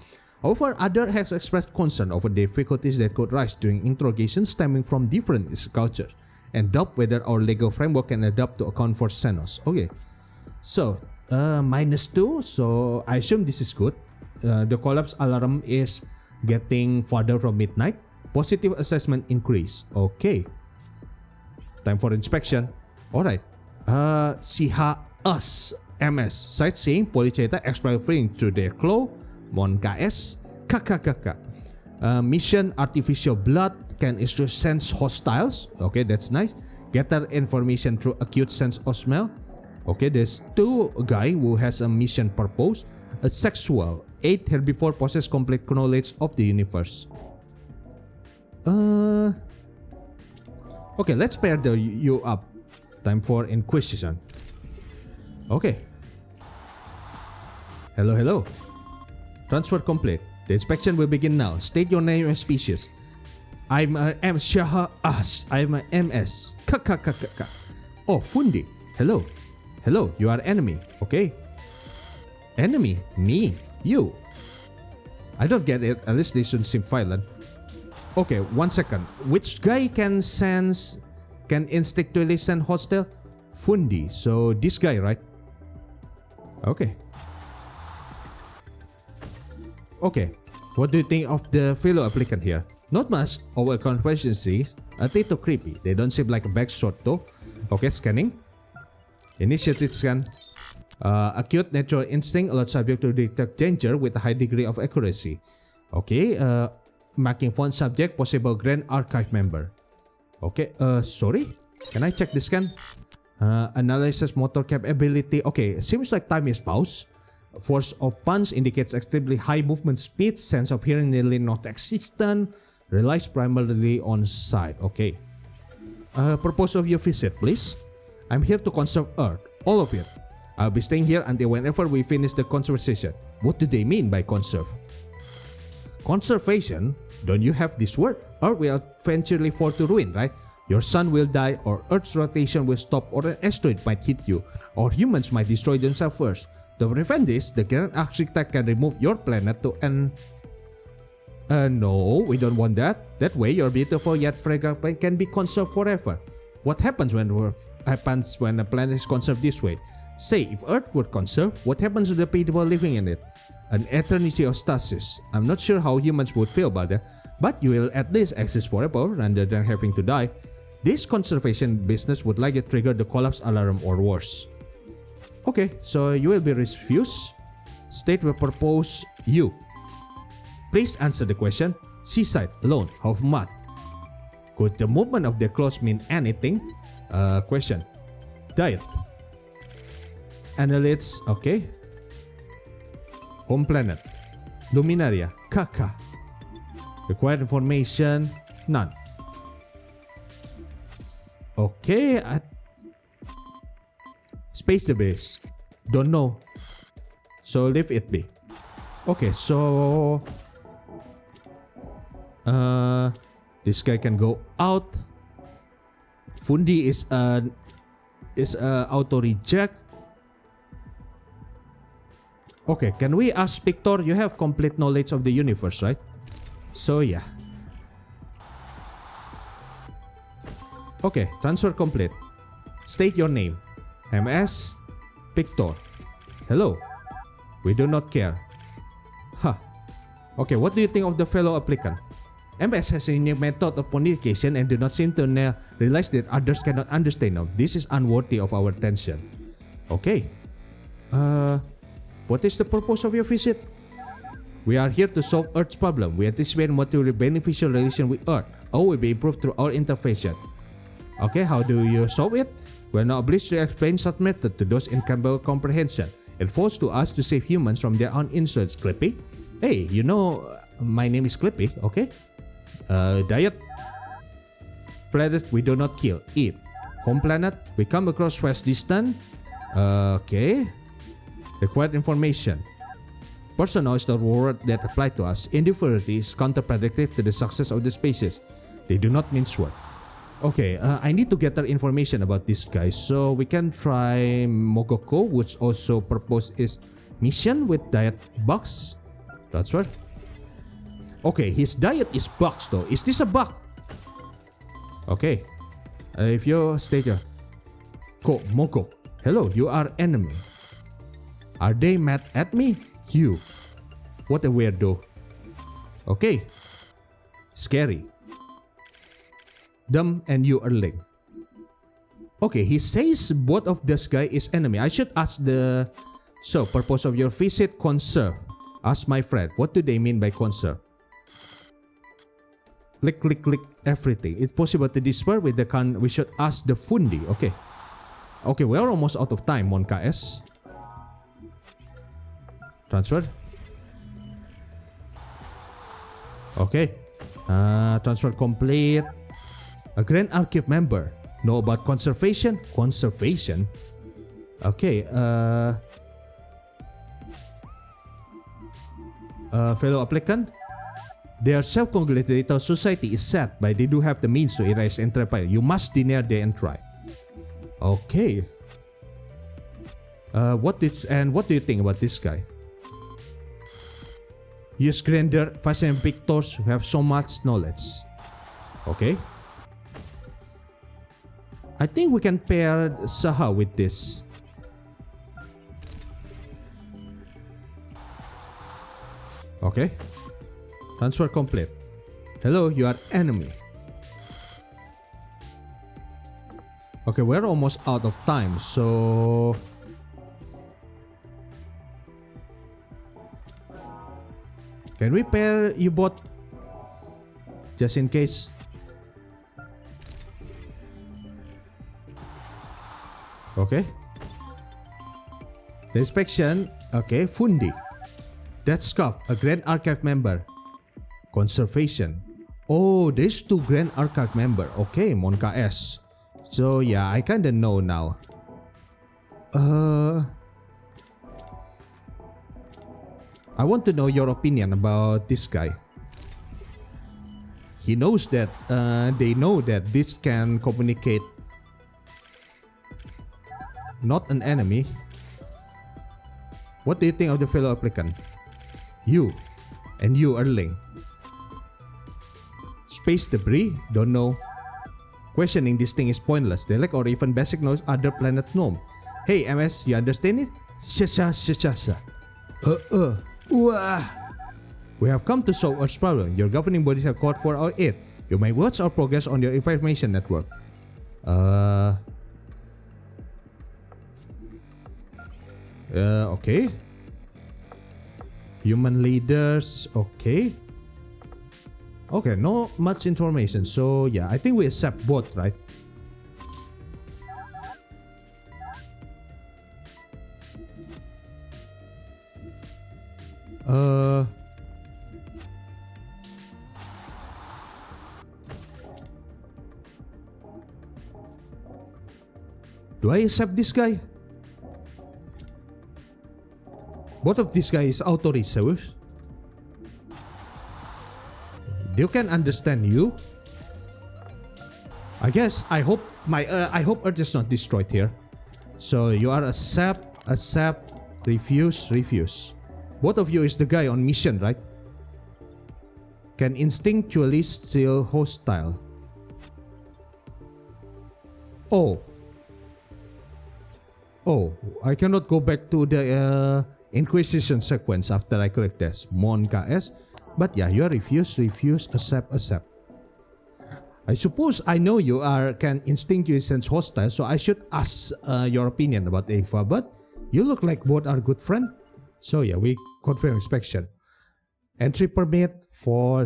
[SPEAKER 1] However, others have expressed concern over the difficulties that could rise during interrogations stemming from different cultures and doubt whether our legal framework can adapt to account for Senos. Okay, so -2, so I assume this is good. The collapse alarm is getting farther from midnight. Positive assessment increase. Okay. Time for inspection. Alright. Siha Us MS. Sightseeing. Polycheta. Explore freeing through their claw. Mon KS. KKKK. Mission. Artificial blood. Can issue sense hostiles. Okay, that's nice. Gather information through acute sense of smell. Okay, there's two guy who has a mission purpose. A sexual. 8 herbivore possess complete knowledge of the universe. Okay, let's pair you up. Time for inquisition. Okay. Hello. Transfer complete. The inspection will begin now. State your name and species. I'm a M Shaha As. I'm a MS. Kakakakaka. Oh, Fundi. Hello. You are enemy. Okay. Enemy? Me? You? I don't get it. At least they shouldn't seem violent. Okay, 1 second. Which guy can instinctually sense hostile? Fundi. So this guy, right? Okay. What do you think of the fellow applicant here? Not much. Our conversations a little creepy. They don't seem like a back shot though. Okay, scanning. Initiated scan. Acute natural instinct allows subject to detect danger with a high degree of accuracy. Okay, marking phone subject, possible Grand Archive member. Okay, sorry? Can I check the scan? Analysis motor capability. Okay, seems like time is paused. Force of punch indicates extremely high movement speed. Sense of hearing nearly not existent. Relies primarily on sight. Okay. Purpose of your visit, please? I'm here to conserve Earth. All of it. I'll be staying here until whenever we finish the conversation. What do they mean by conserve? Conservation? Don't you have this word? Earth will eventually fall to ruin, right? Your sun will die, or Earth's rotation will stop, or an asteroid might hit you, or humans might destroy themselves first. To prevent this, the Grand Architect can remove your planet to end. No, we don't want that. That way, your beautiful yet fragile planet can be conserved forever. What happens when a planet is conserved this way? Say, if Earth were conserved, what happens to the people living in it? An eternity of stasis. I'm not sure how humans would feel about that, but you will at least exist forever rather than having to die. This conservation business would likely trigger the collapse alarm or worse. Okay, so you will be refused. State will propose you. Please answer the question. Seaside, alone, half mud. Could the movement of their clothes mean anything? Question. Diet. Annelids, okay. Home planet. Luminaria, Kaka. Required information, none. Okay. Space base. Don't know. So leave it be. Okay, so this guy can go out. Fundi is auto reject. Okay, can we ask Victor? You have complete knowledge of the universe, right? So yeah. Okay, transfer complete. State your name. MS Victor. Hello. We do not care. Huh. Okay, what do you think of the fellow applicant? MS has a new method of communication and do not seem to realize that others cannot understand them. This is unworthy of our attention. Okay. What is the purpose of your visit? We are here to solve Earth's problem. We anticipate mutually beneficial relation with Earth. All will be improved through our intervention. Okay, how do you solve it? We are not obliged to explain such method to those incapable of comprehension. It falls to us to save humans from their own insults. Clippy? Hey, you know, my name is Clippy, okay? Diet. Planet we do not kill, eat. Home planet, we come across vast distance. Okay. Required information. Personal is the word that apply to us. Inferiority is counterproductive to the success of the species. They do not mean sword. Okay, I need to gather information about this guy. So we can try Mogoko, which also proposed is mission with diet box. That's right. Okay, his diet is box though. Is this a bug? Okay. If you stay here. Moko. Hello, you are enemy. Are they mad at me? You. What a weirdo. Okay. Scary. Dumb and you Erling. Okay, he says both of this guy is enemy. I should ask the... So, purpose of your visit, conserve. Ask my friend, what do they mean by conserve? Click, click, click, everything. It's possible to disperse with the can. We should ask the Fundi. Okay. Okay, we're almost out of time, Mon KS. Transfer. Okay. Transfer complete. A Grand Archive member. Know about conservation? Conservation? Okay. Fellow applicant? Their self-congratulatory society is set, but they do have the means to erase entry. You must deny their entry. Okay. What do you think about this guy? Use grander, fashion victors who have so much knowledge. Okay. I think we can pair Saha with this. Okay. Transfer complete. Hello, you are enemy. Okay, we're almost out of time, so... Can we pair you both? Just in case. Okay. The inspection. Okay, Fundi. That's Scuff, a Grand Archive member. Conservation. Oh, there's two Grand Archive member. Okay, Mon KS. So yeah, I kinda know now. I want to know your opinion about this guy. He knows that they know that this can communicate. Not an enemy. What do you think of the fellow applicant? You. And you, Erling. Space debris? Don't know. Questioning this thing is pointless. They lack or even basic knows other planet gnome. Hey MS, you understand it? Shasha. We have come to solve Earth's problem. Your governing bodies have called for our aid. You may watch our progress on your information network. Okay. Human leaders, okay. Okay, no much information. So yeah, I think we accept both, right? Do I accept this guy? Both of these guys auto resource. They can understand you. I guess I hope Earth is not destroyed here. So you are accept, refuse. Both of you is the guy on mission, right? Can instinctually still hostile. Oh, I cannot go back to the Inquisition sequence after I click this. Mon KS. But yeah, you are refuse, accept. I suppose I know you can instinctually sense hostile, so I should ask your opinion about Ava, but you look like both are good friends. So yeah, we confirm inspection. Entry permit for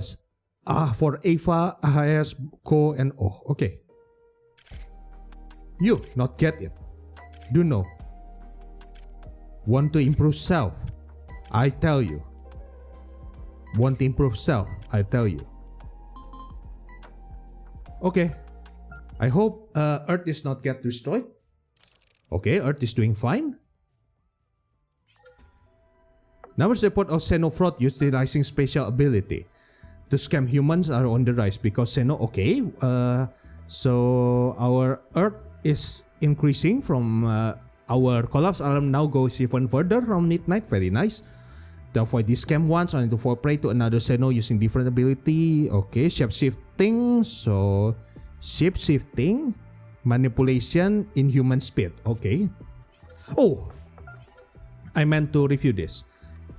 [SPEAKER 1] Ava, AHS, Ko, and O. Okay. You not get it. Do know. Want to improve self? I tell you. Want to improve self? I tell you. Okay. I hope Earth is not get destroyed. Okay, Earth is doing fine. Numbers report of xenofraud utilizing spatial ability to scam humans are on the rise because okay. So our Earth is increasing from our collapse alarm now goes even further from midnight. Very nice. To avoid these scam ones, I need to fall prey to another Xeno using different ability. Okay, shape-shifting. So, shape-shifting, manipulation, inhuman speed. Okay. Oh, I meant to review this.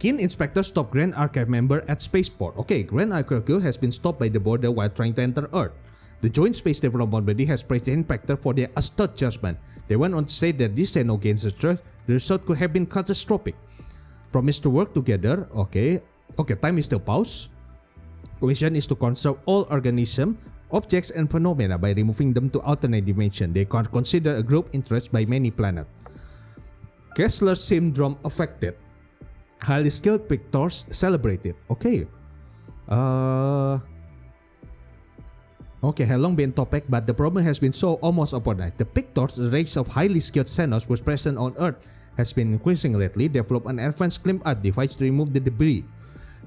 [SPEAKER 1] Keen Inspector stop Grand Archive member at Spaceport. Okay, Grand Archive has been stopped by the border while trying to enter Earth. The Joint Space Development Body has praised the Inspector for their astute judgment. They went on to say that this Xeno gains a trust. The result could have been catastrophic. Promise to work together. Okay, time is still paused. Mission is to conserve all organisms, objects, and phenomena by removing them to alternate dimension. They can consider a group interest by many planets. Kessler syndrome affected. Highly skilled victors celebrated. Okay. Okay, had long been topic, but the problem has been solved almost overnight. The Pictors, a race of highly skilled Xenos was present on Earth, has been increasing lately. Developed an advanced climb art device to remove the debris.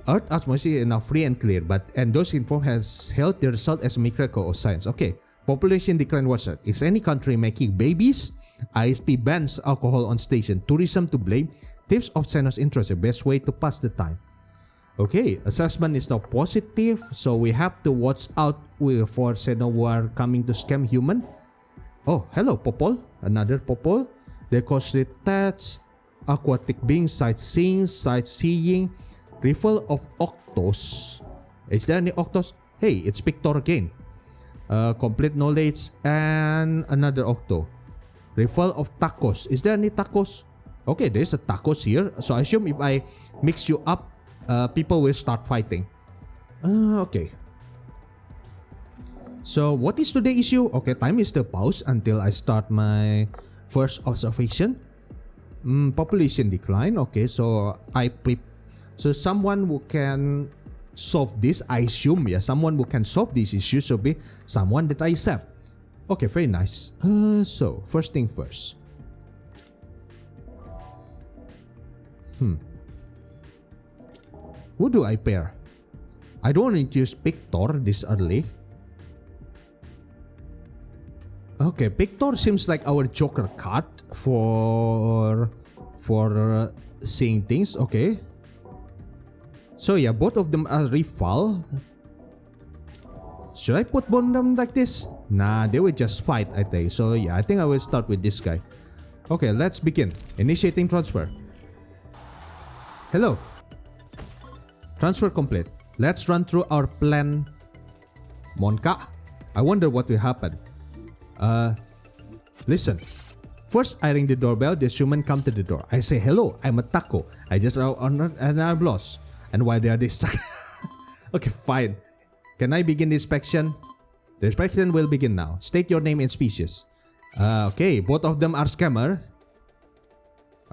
[SPEAKER 1] Earth atmosphere is now free and clear, but those informed has held the result as a miracle of science. Okay, population decline worsened. Is any country making babies? ISP bans alcohol on station. Tourism to blame. Tips of Xenos interest, the best way to pass the time. Okay, assessment is now positive, so we have to watch out for Xeno who are coming to scam human. Oh, hello Popol, another Popol. They cause retouch, aquatic beings, sightseeing, riffle of octos. Is there any octos? Hey, it's Pictor again. Complete knowledge and another octo. Riffle of tacos. Is there any tacos? Okay, there's a tacos here. So I assume if I mix you up, people will start fighting. Okay. So what is today's issue? Okay, time is still paused until I start my first observation. Population decline. Okay, so someone who can solve this, I assume, yeah, someone who can solve this issue should be someone that I save. Okay, very nice. So first thing first. Who do I pair? I don't want to use Pictor this early. Okay, Pictor seems like our Joker card for seeing things. Okay. So yeah, both of them are rival. Should I put both of them like this? Nah, they will just fight, I think. So yeah, I think I will start with this guy. Okay, let's begin. Initiating transfer. Hello. Transfer complete. Let's run through our plan. Monka, I wonder what will happen. Listen. First, I ring the doorbell. This human come to the door. I say, hello, I'm a taco. I just honored and I'm lost. And why they are distracted? Okay, fine. Can I begin the inspection? The inspection will begin now. State your name and species. Okay, both of them are scammer.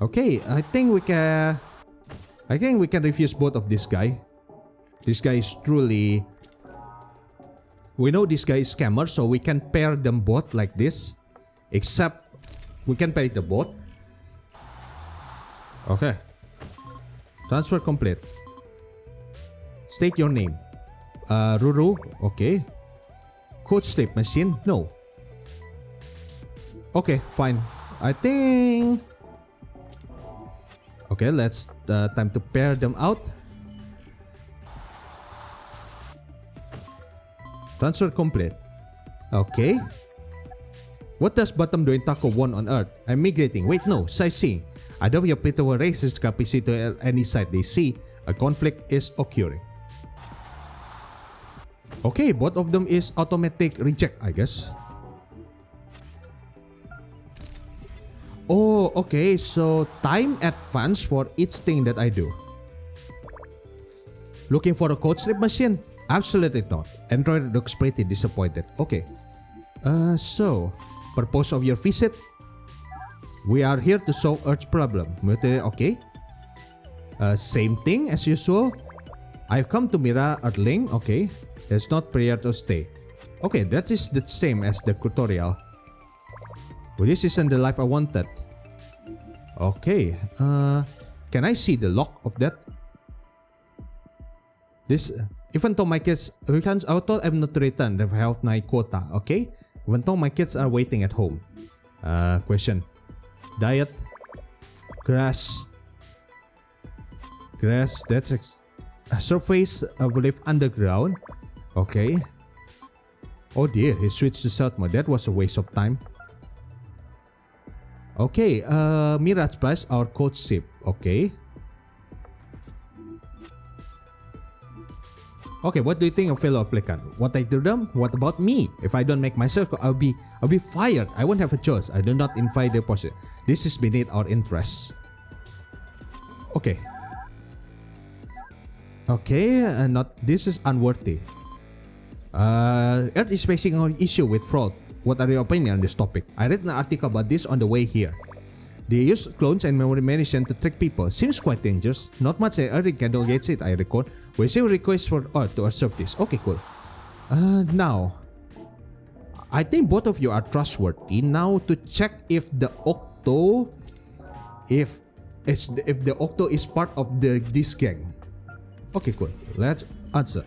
[SPEAKER 1] Okay, I think we can refuse both of this guy. This guy is truly... We know this guy is scammer, so we can pair them both like this. Except, we can pair the both. Okay. Transfer complete. State your name. Ruru, okay. Code state machine, no. Okay, fine. I think... Okay, let's time to pair them out. Transfer complete. Okay. What does bottom doing taco want on Earth? I'm migrating. Wait, no. Sightseeing. Adopt your Pitawa race's capacity to any site they see. A conflict is occurring. Okay, both of them is automatic reject, I guess. Oh, okay. So, time advance for each thing that I do. Looking for a code strip machine? Absolutely not. Android looks pretty disappointed. Okay. So, purpose of your visit? We are here to solve Earth's problem. Okay. Same thing as usual. I've come to Mira Earthling. Okay. There's not prayer to stay. Okay, that is the same as the tutorial. Well, this isn't the life I wanted. Okay. Can I see the lock of that? This... Even though my kids... I thought I'm not to return the health night quota. Okay? Even though my kids are waiting at home. Question. Diet. Grass. Grass. That's a surface, I believe, underground. Okay. Oh dear, he switched to stealth mode. That was a waste of time. Okay, Mirage Price, our code ship. Okay. Okay, what do you think of fellow applicant? What I do them? What about me? If I don't make myself, I'll be fired. I won't have a choice. I do not invite the person. This is beneath our interests. Okay. Okay, not this is unworthy. Earth is facing an issue with fraud. What are your opinions on this topic? I read an article about this on the way here. They use clones and memory manipulation to trick people. Seems quite dangerous. Not much Earth can do against it, I reckon. We receive requests for Earth to observe this. Okay, cool. Now, I think both of you are trustworthy. Now to check if the Octo, if the Octo is part of this gang. Okay, cool. Let's answer.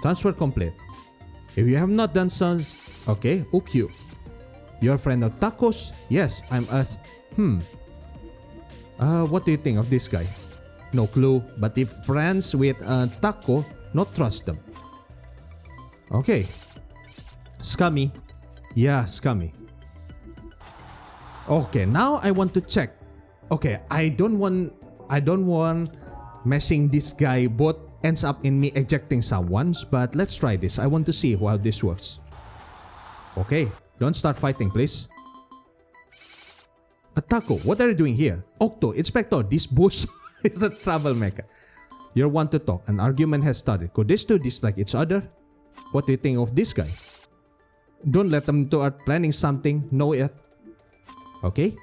[SPEAKER 1] Transfer complete. If you have not done so, okay, you. Your friend of Tacos? Yes, I'm us. What do you think of this guy? No clue, but if friends with Taco, not trust them. Okay. Scummy. Yeah, scummy. Okay, now I want to check. Okay, I don't want messing this guy both ends up in me ejecting someone's, but let's try this. I want to see how this works. Okay, don't start fighting, please. Taco, what are you doing here? Octo, Inspector, this bush is a troublemaker. You're one to talk. An argument has started. Could these two dislike each other? What do you think of this guy? Don't let them to Earth planning something. Know it. Okay?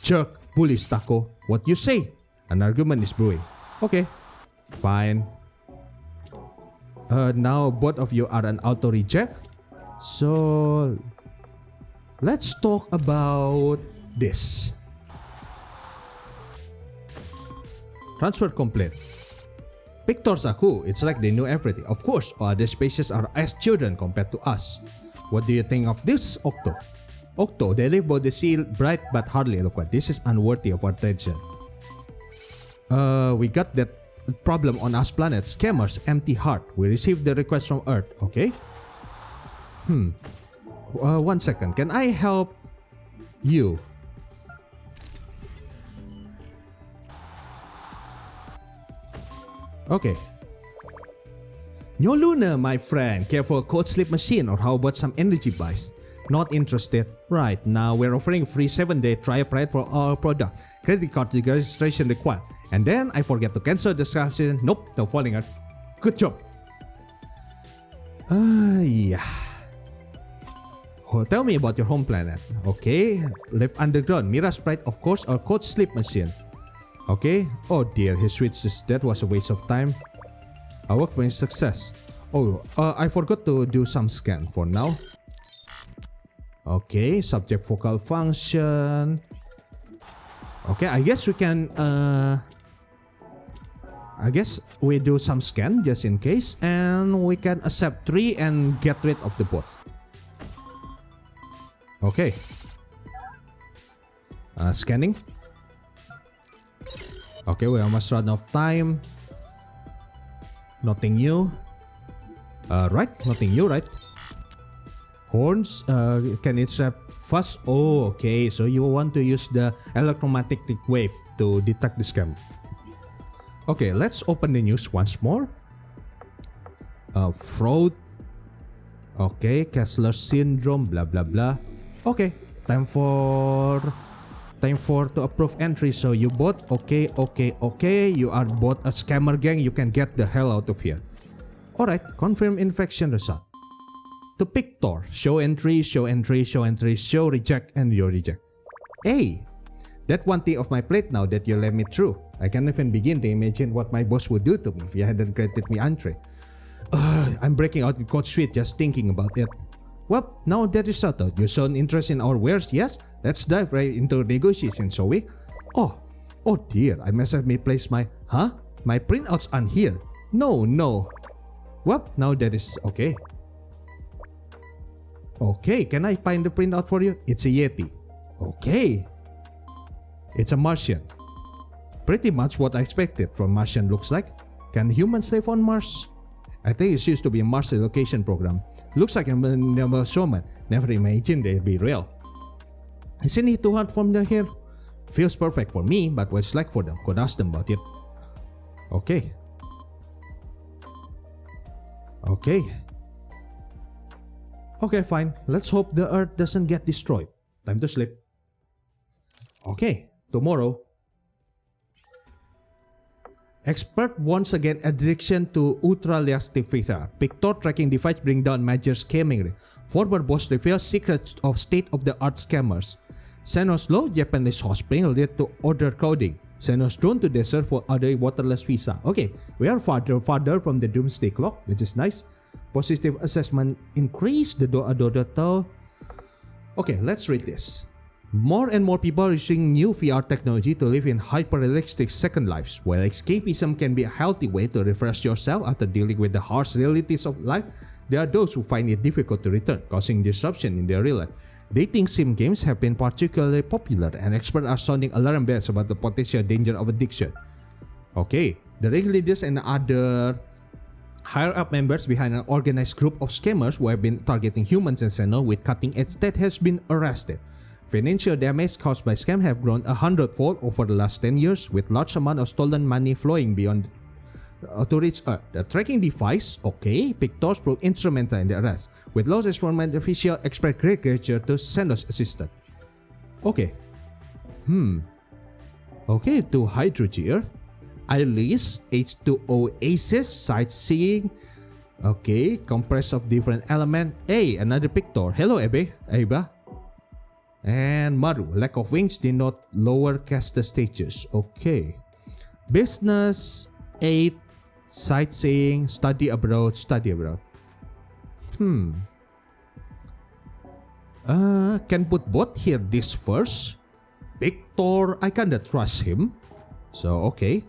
[SPEAKER 1] Jerk, bullies, Taco. What you say? An argument is brewing. Okay. Fine. Now both of you are an auto reject. So let's talk about this. Transfer complete. Pictures are cool. It's like they know everything. Of course, other species are as children compared to us. What do you think of this, Octo? Octo, they live by the sea, bright but hardly eloquent. This is unworthy of our attention. We got that problem on us planet. Scammers, empty heart. We received the request from Earth. Okay. 1 second. Can I help you? Okay. No Luna, my friend. Care for a cold sleep machine or how about some energy buys? Not interested. Right, now we're offering free 7-day trial period for our product. Credit card registration required. And then I forget to cancel the subscription. Nope, no falling out. Good job. Yeah. Oh, tell me about your home planet. Okay, live underground. Mira Sprite, of course, or cold sleep machine. Okay. Oh dear, he switched this. That was a waste of time. Our work was a success. Oh, I forgot to do some scan for now. Okay, subject focal function. Okay, I guess we can I guess we do some scan just in case, and we can accept 3 and get rid of the bot. Okay. Scanning. Okay, we almost run out of time. Nothing new. Right, nothing new, right? Horns, can it trap fast? Oh, okay. So you want to use the electromagnetic wave to detect the scam. Okay, let's open the news once more. Fraud. Okay, Kessler syndrome, blah blah blah. Okay, time for to approve entry. So you bought. Okay. You are bought a scammer gang. You can get the hell out of here. Alright, confirm infection result. To Pictor, show entry, show reject, and you reject. Hey, that one thing off my plate now that you let me through. I can't even begin to imagine what my boss would do to me if he hadn't granted me entry. I'm breaking out in cold sweat just thinking about it. Well, now that is settled. You shown interest in our wares, yes? Let's dive right into negotiation, shall we? Oh dear, I must have misplaced my... Huh? My printouts aren't here. No. Well, now that is okay. Okay, can I find the printout for you? It's a Yeti. Okay. It's a Martian. Pretty much what I expected from Martian looks like. Can humans live on Mars? I think it used to be a Mars relocation program. Looks like a showman. Never imagined they'd be real. Isn't it too hard from here? Feels perfect for me, but what's like for them? Could ask them about it. Okay. Okay. Okay, fine. Let's hope the Earth doesn't get destroyed. Time to sleep. Okay, tomorrow. Expert once again addiction to ultra-reactive filter. Pictor tracking device bring down major scamming. Former boss reveals secrets of state-of-the-art scammers. Senos low Japanese hot spring lead to order coding. Senos drone to desert for other waterless visa. Okay, we are farther from the doomsday clock, which is nice. Positive assessment increase the Donutal. Okay, let's read this. More and more people are using new VR technology to live in hyper-realistic second lives. While escapism can be a healthy way to refresh yourself after dealing with the harsh realities of life, there are those who find it difficult to return, causing disruption in their real life. Dating sim games have been particularly popular, and experts are sounding alarm bells about the potential danger of addiction. Okay, the ringleaders and other higher-up members behind an organized group of scammers who have been targeting humans and Sentinel with cutting-edge tech has been arrested. Financial damage caused by scam have grown 100-fold over the last 10 years, with large amount of stolen money flowing beyond to reach Earth. The tracking device, okay, Pictors proved instrumental in the arrest, with law enforcement official expressed great gratitude to Sendo's assistant. Okay. Okay, to Hydrogear. Iris, H2O Aces, sightseeing. Okay, compressed of different element. Hey, another Pictor. Hello, Eba. And Maru, lack of wings did not lower caster stages. Okay. Business, 8, sightseeing, study abroad. Can put both here this first. Victor, I kinda trust him. So, okay.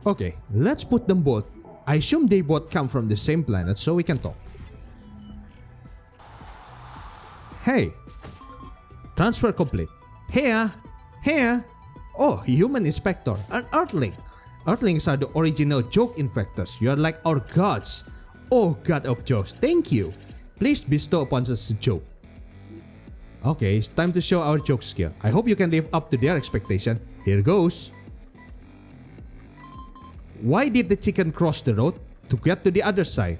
[SPEAKER 1] Okay, let's put them both. I assume they both come from the same planet, so we can talk. Hey. Transfer complete. Here. Oh, human inspector. An Earthling. Earthlings are the original joke infectors. You are like our gods. Oh, god of jokes. Thank you. Please bestow upon us a joke. Okay, it's time to show our joke skill. I hope you can live up to their expectation. Here goes. Why did the chicken cross the road? To get to the other side.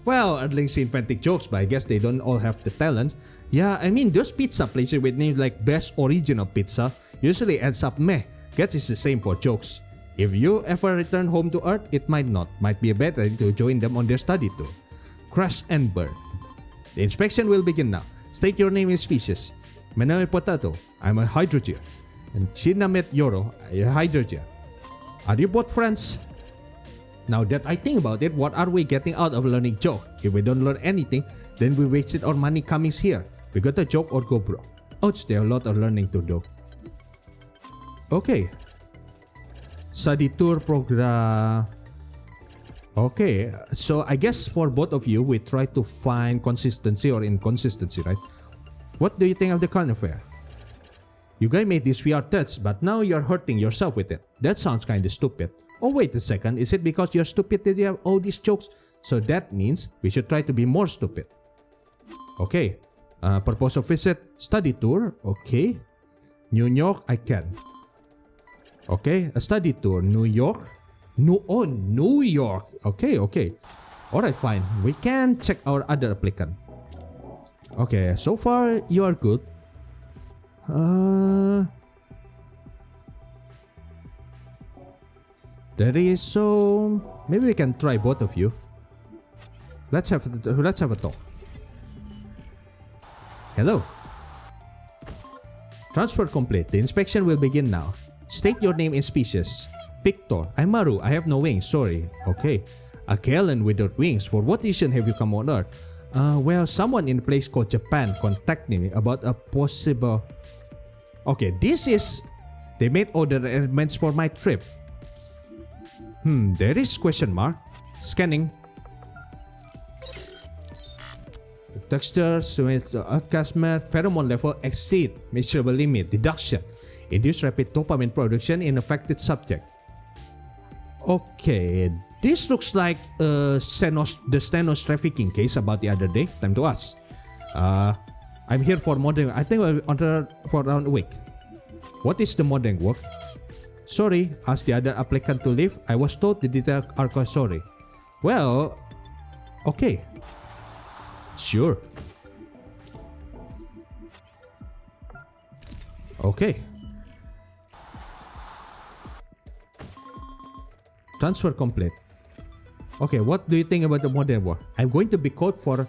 [SPEAKER 1] Well, Earthlings inventing jokes, but I guess they don't all have the talent. Yeah, I mean, those pizza places with names like Best Original Pizza usually ends up meh. Guess it's the same for jokes. If you ever return home to Earth, it might not. Might be a better idea to join them on their study tour. Crash and burn. The inspection will begin now. State your name and species. My name is Potato. I'm a Hydrogear. And Chinamet Yoro, a Hydrogear. Are you both friends? Now that I think about it, what are we getting out of learning joke? If we don't learn anything, then we wasted our money coming here. We got a joke or go broke. Ouch, there are a lot of learning to do. Okay. Study tour program. Okay, so I guess for both of you, we try to find consistency or inconsistency, right? What do you think of the current affair? You guys made these VR tests, but now you're hurting yourself with it. That sounds kinda stupid. Oh, wait a second. Is it because you're stupid that you have all these jokes? So that means we should try to be more stupid. Okay. Purpose of visit, study tour. Okay. New York, I can. Okay. A study tour, New York. New York. Okay. Alright, fine. We can check our other applicant. Okay, so far you are good. There is so maybe we can try both of you. Let's have a talk. Hello. Transfer complete. The inspection will begin now. State your name and species. Pictor. I'm Maru. I have no wings. Sorry. Okay. A Kalen without wings. For what reason have you come on Earth? Well, someone in a place called Japan contacted me about a possible. Okay, this is. They made all the arrangements for my trip. There is question mark. Scanning. The textures with the outcastmer pheromone level exceed measurable limit. Deduction. Induce rapid dopamine production in affected subject. Okay, this looks like the Stenos trafficking case about the other day. Time to ask. I'm here for modeling. I think I'll order for around a week. What is the modeling work? Sorry, asked the other applicant to leave. I was told the details are quite sorry. Well, okay. Sure. Okay. Transfer complete. Okay, what do you think about the modern war? I'm going to be code for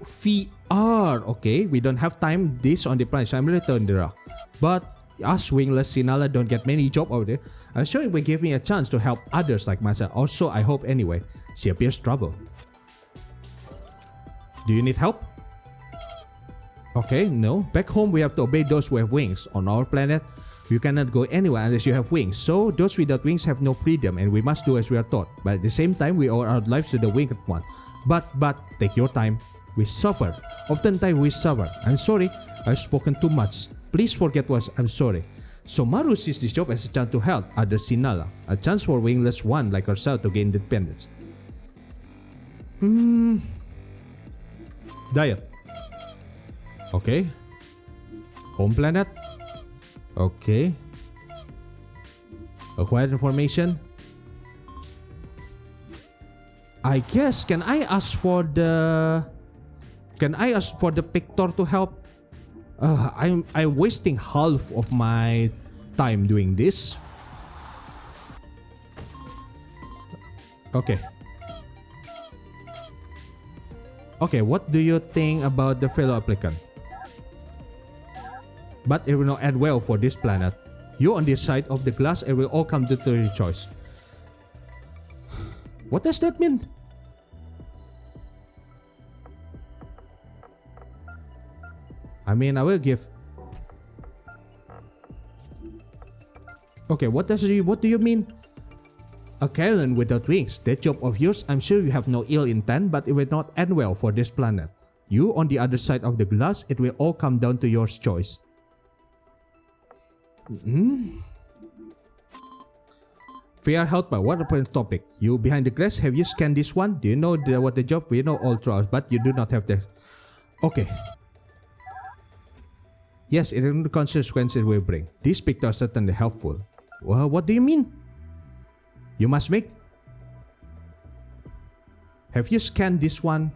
[SPEAKER 1] VR. Okay, we don't have time this on the price. I'm returning the rock. But us wingless Sinala don't get many jobs over there. I'm sure it will give me a chance to help others like myself. Also, I hope anyway. She appears troubled. Do you need help? Okay, no. Back home, we have to obey those who have wings. On our planet, you cannot go anywhere unless you have wings. So, those without wings have no freedom and we must do as we are taught. But at the same time, we owe our lives to the winged one. But, take your time. We suffer. Oftentimes, we suffer. I'm sorry, I've spoken too much. Please forget what I'm sorry. So, Maru sees this job as a chance to help other Sinala. A chance for wingless one like herself to gain independence. Diet. Okay. Home planet. Okay. Acquired information. I guess can I ask for the pictor to help? I'm wasting half of my time doing this. Okay. Okay, what do you think about the fellow applicant? But it will not end well for this planet. You on this side of the glass, it will all come to your choice. What does that mean? I mean, I will give... Okay, what do you mean? A Karen without wings, that job of yours, I'm sure you have no ill intent, but it will not end well for this planet. You on the other side of the glass, it will all come down to your choice. VR helper, what a point topic. You behind the glass, have you scanned this one? Do you know what the job? We know all throughout, but you do not have the... Okay. Yes, it is the consequences will bring. These pictures are certainly helpful. Well, what do you mean? You must make... Have you scanned this one?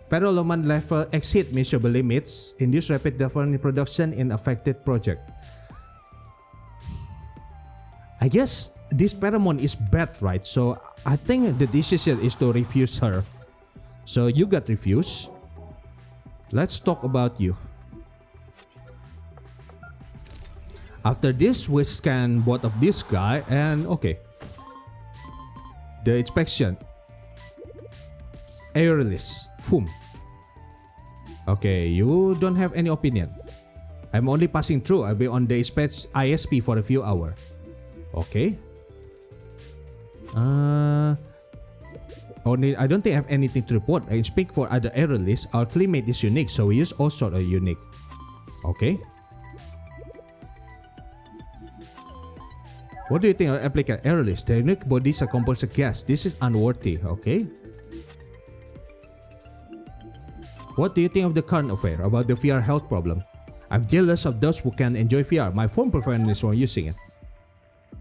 [SPEAKER 1] Paraloman level exceed measurable limits. Induce rapid development production in affected project. I guess this pheromone is bad, right? So I think the decision is to refuse her. So you got refused. Let's talk about you. After this, we scan both of this guy and okay. The inspection. Air release. Boom. Okay, you don't have any opinion. I'm only passing through. I'll be on the ISP for a few hours. Okay. Only I don't think I have anything to report. I speak for other air release. Our climate is unique, so we use all sorts of unique. Okay. What do you think of applicant air release? The unique bodies are composed of gas. This is unworthy. Okay. What do you think of the current affair about the VR health problem? I'm jealous of those who can enjoy VR. My phone preference for using it.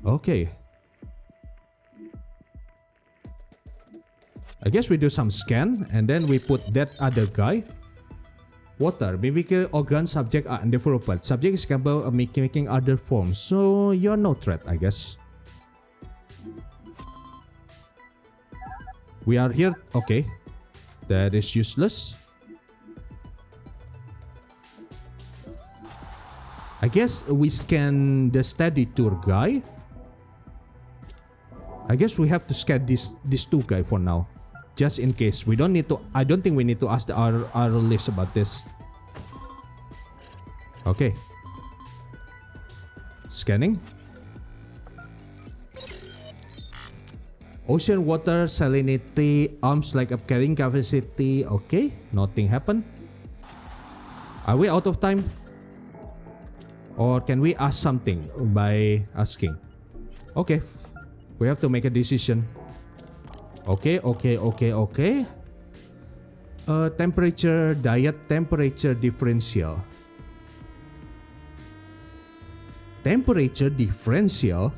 [SPEAKER 1] Okay. I guess we do some scan and then we put that other guy. Water, mimicry organ subject are undeveloped. Subject is capable of making other forms, so you're no threat, I guess. We are here. Okay. That is useless. I guess we scan the study tour guy. I guess we have to scan these two guy for now. Just in case. We don't need to... I don't think we need to ask our list about this. Okay. Scanning. Ocean water, salinity, arms like up carrying capacity. Okay. Nothing happened. Are we out of time? Or can we ask something by asking? Okay. We have to make a decision. Okay. Temperature, diet, temperature differential. Temperature differential.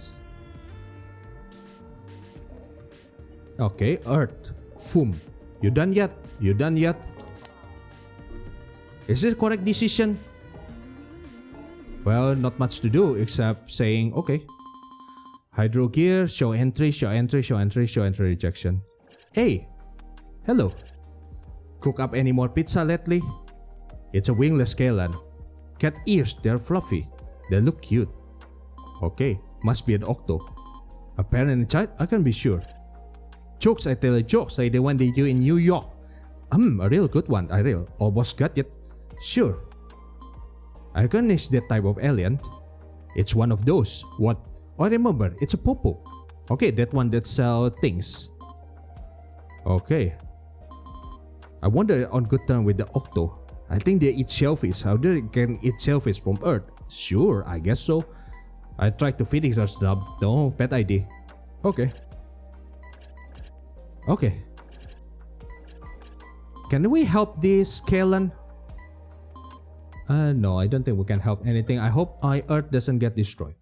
[SPEAKER 1] Okay, Earth. Boom. You done yet? You done yet? Is this correct decision? Well, not much to do except saying, okay. Hydro gear, show entry, show entry, show entry, show entry rejection. Hey, hello. Cook up any more pizza lately? It's a wingless Kalan. Cat ears, they're fluffy. They look cute. Okay, must be an octo. A parent and a child? I can be sure. Jokes, I tell you jokes like the one they do in New York. A real good one, I real. Almost got it. Sure. I recognize that type of alien. It's one of those. What? Oh, I remember. It's a popo. Okay, that one that sell things. Okay. I wonder on good term with the octo. I think they eat shellfish. How they can eat shellfish from Earth? Sure, I guess so. I tried to finish our job. No, bad idea. Okay. Okay. Can we help this Kalan? No, I don't think we can help anything. I hope our Earth doesn't get destroyed.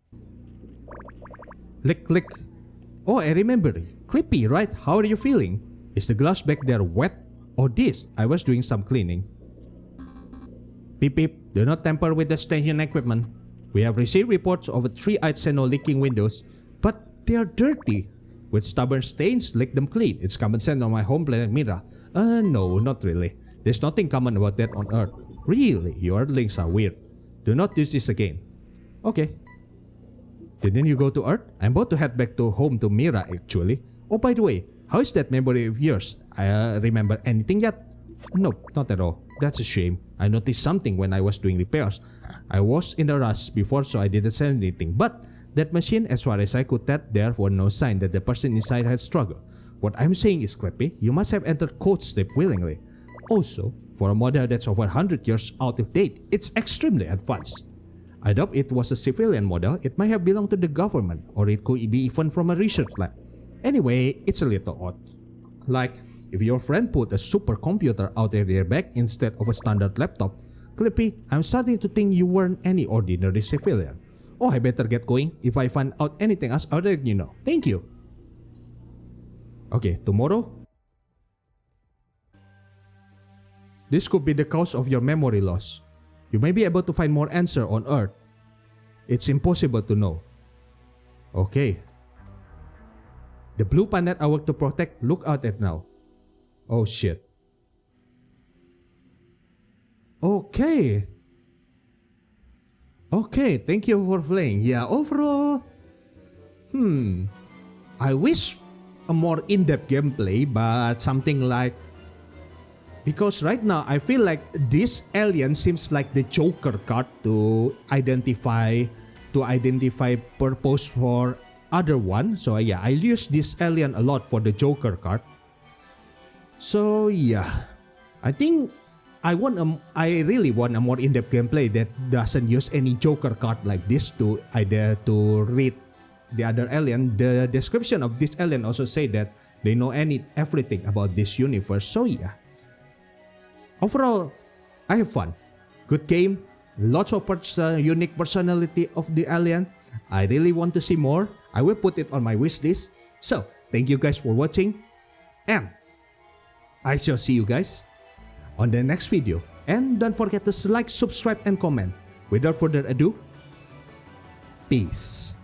[SPEAKER 1] Lick, lick. Oh, I remember. Clippy, right? How are you feeling? Is the glass back there wet? Or this? I was doing some cleaning. Beep beep. Do not tamper with the station equipment. We have received reports of a 3-eyed Xeno leaking windows, but they are dirty. With stubborn stains, lick them clean. It's common sense on my home planet Mira. No, not really. There's nothing common about that on Earth. Really, your Earthlings are weird. Do not do this again. Okay. Didn't you go to Earth? I'm about to head back to home to Mira actually. Oh, by the way, how is that memory of yours? I remember anything yet? Nope, not at all. That's a shame. I noticed something when I was doing repairs. I was in a rush before, so I didn't say anything. But that machine, as far as I could tell, there were no sign that the person inside had struggled. What I'm saying is, Clippy, you must have entered code sleep willingly. Also, for a model that's over 100 years out of date, it's extremely advanced. I doubt it was a civilian model. It might have belonged to the government, or it could be even from a research lab. Anyway, it's a little odd. Like, if your friend put a supercomputer out of their bag instead of a standard laptop, Clippy, I'm starting to think you weren't any ordinary civilian. Oh, I better get going. If I find out anything else, I'll let you know. Thank you. Okay, tomorrow? This could be the cause of your memory loss. You may be able to find more answer on Earth. It's impossible to know. Okay. The blue planet I work to protect, look out at now. Oh shit. Okay. Okay, thank you for playing. Yeah, overall, I wish a more in-depth gameplay, but something like, because right now I feel like this alien seems like the Joker card to identify purpose for other one. So yeah, I use this alien a lot for the Joker card. So yeah, I think I really want a more in-depth gameplay that doesn't use any Joker card like this to read the other alien. The description of this alien also say that they know everything about this universe. So yeah, overall, I have fun. Good game, lots of unique personality of the alien. I really want to see more. I will put it on my wish list. So thank you guys for watching, and I shall see you guys on the next video. And don't forget to like, subscribe, and comment. Without further ado, peace.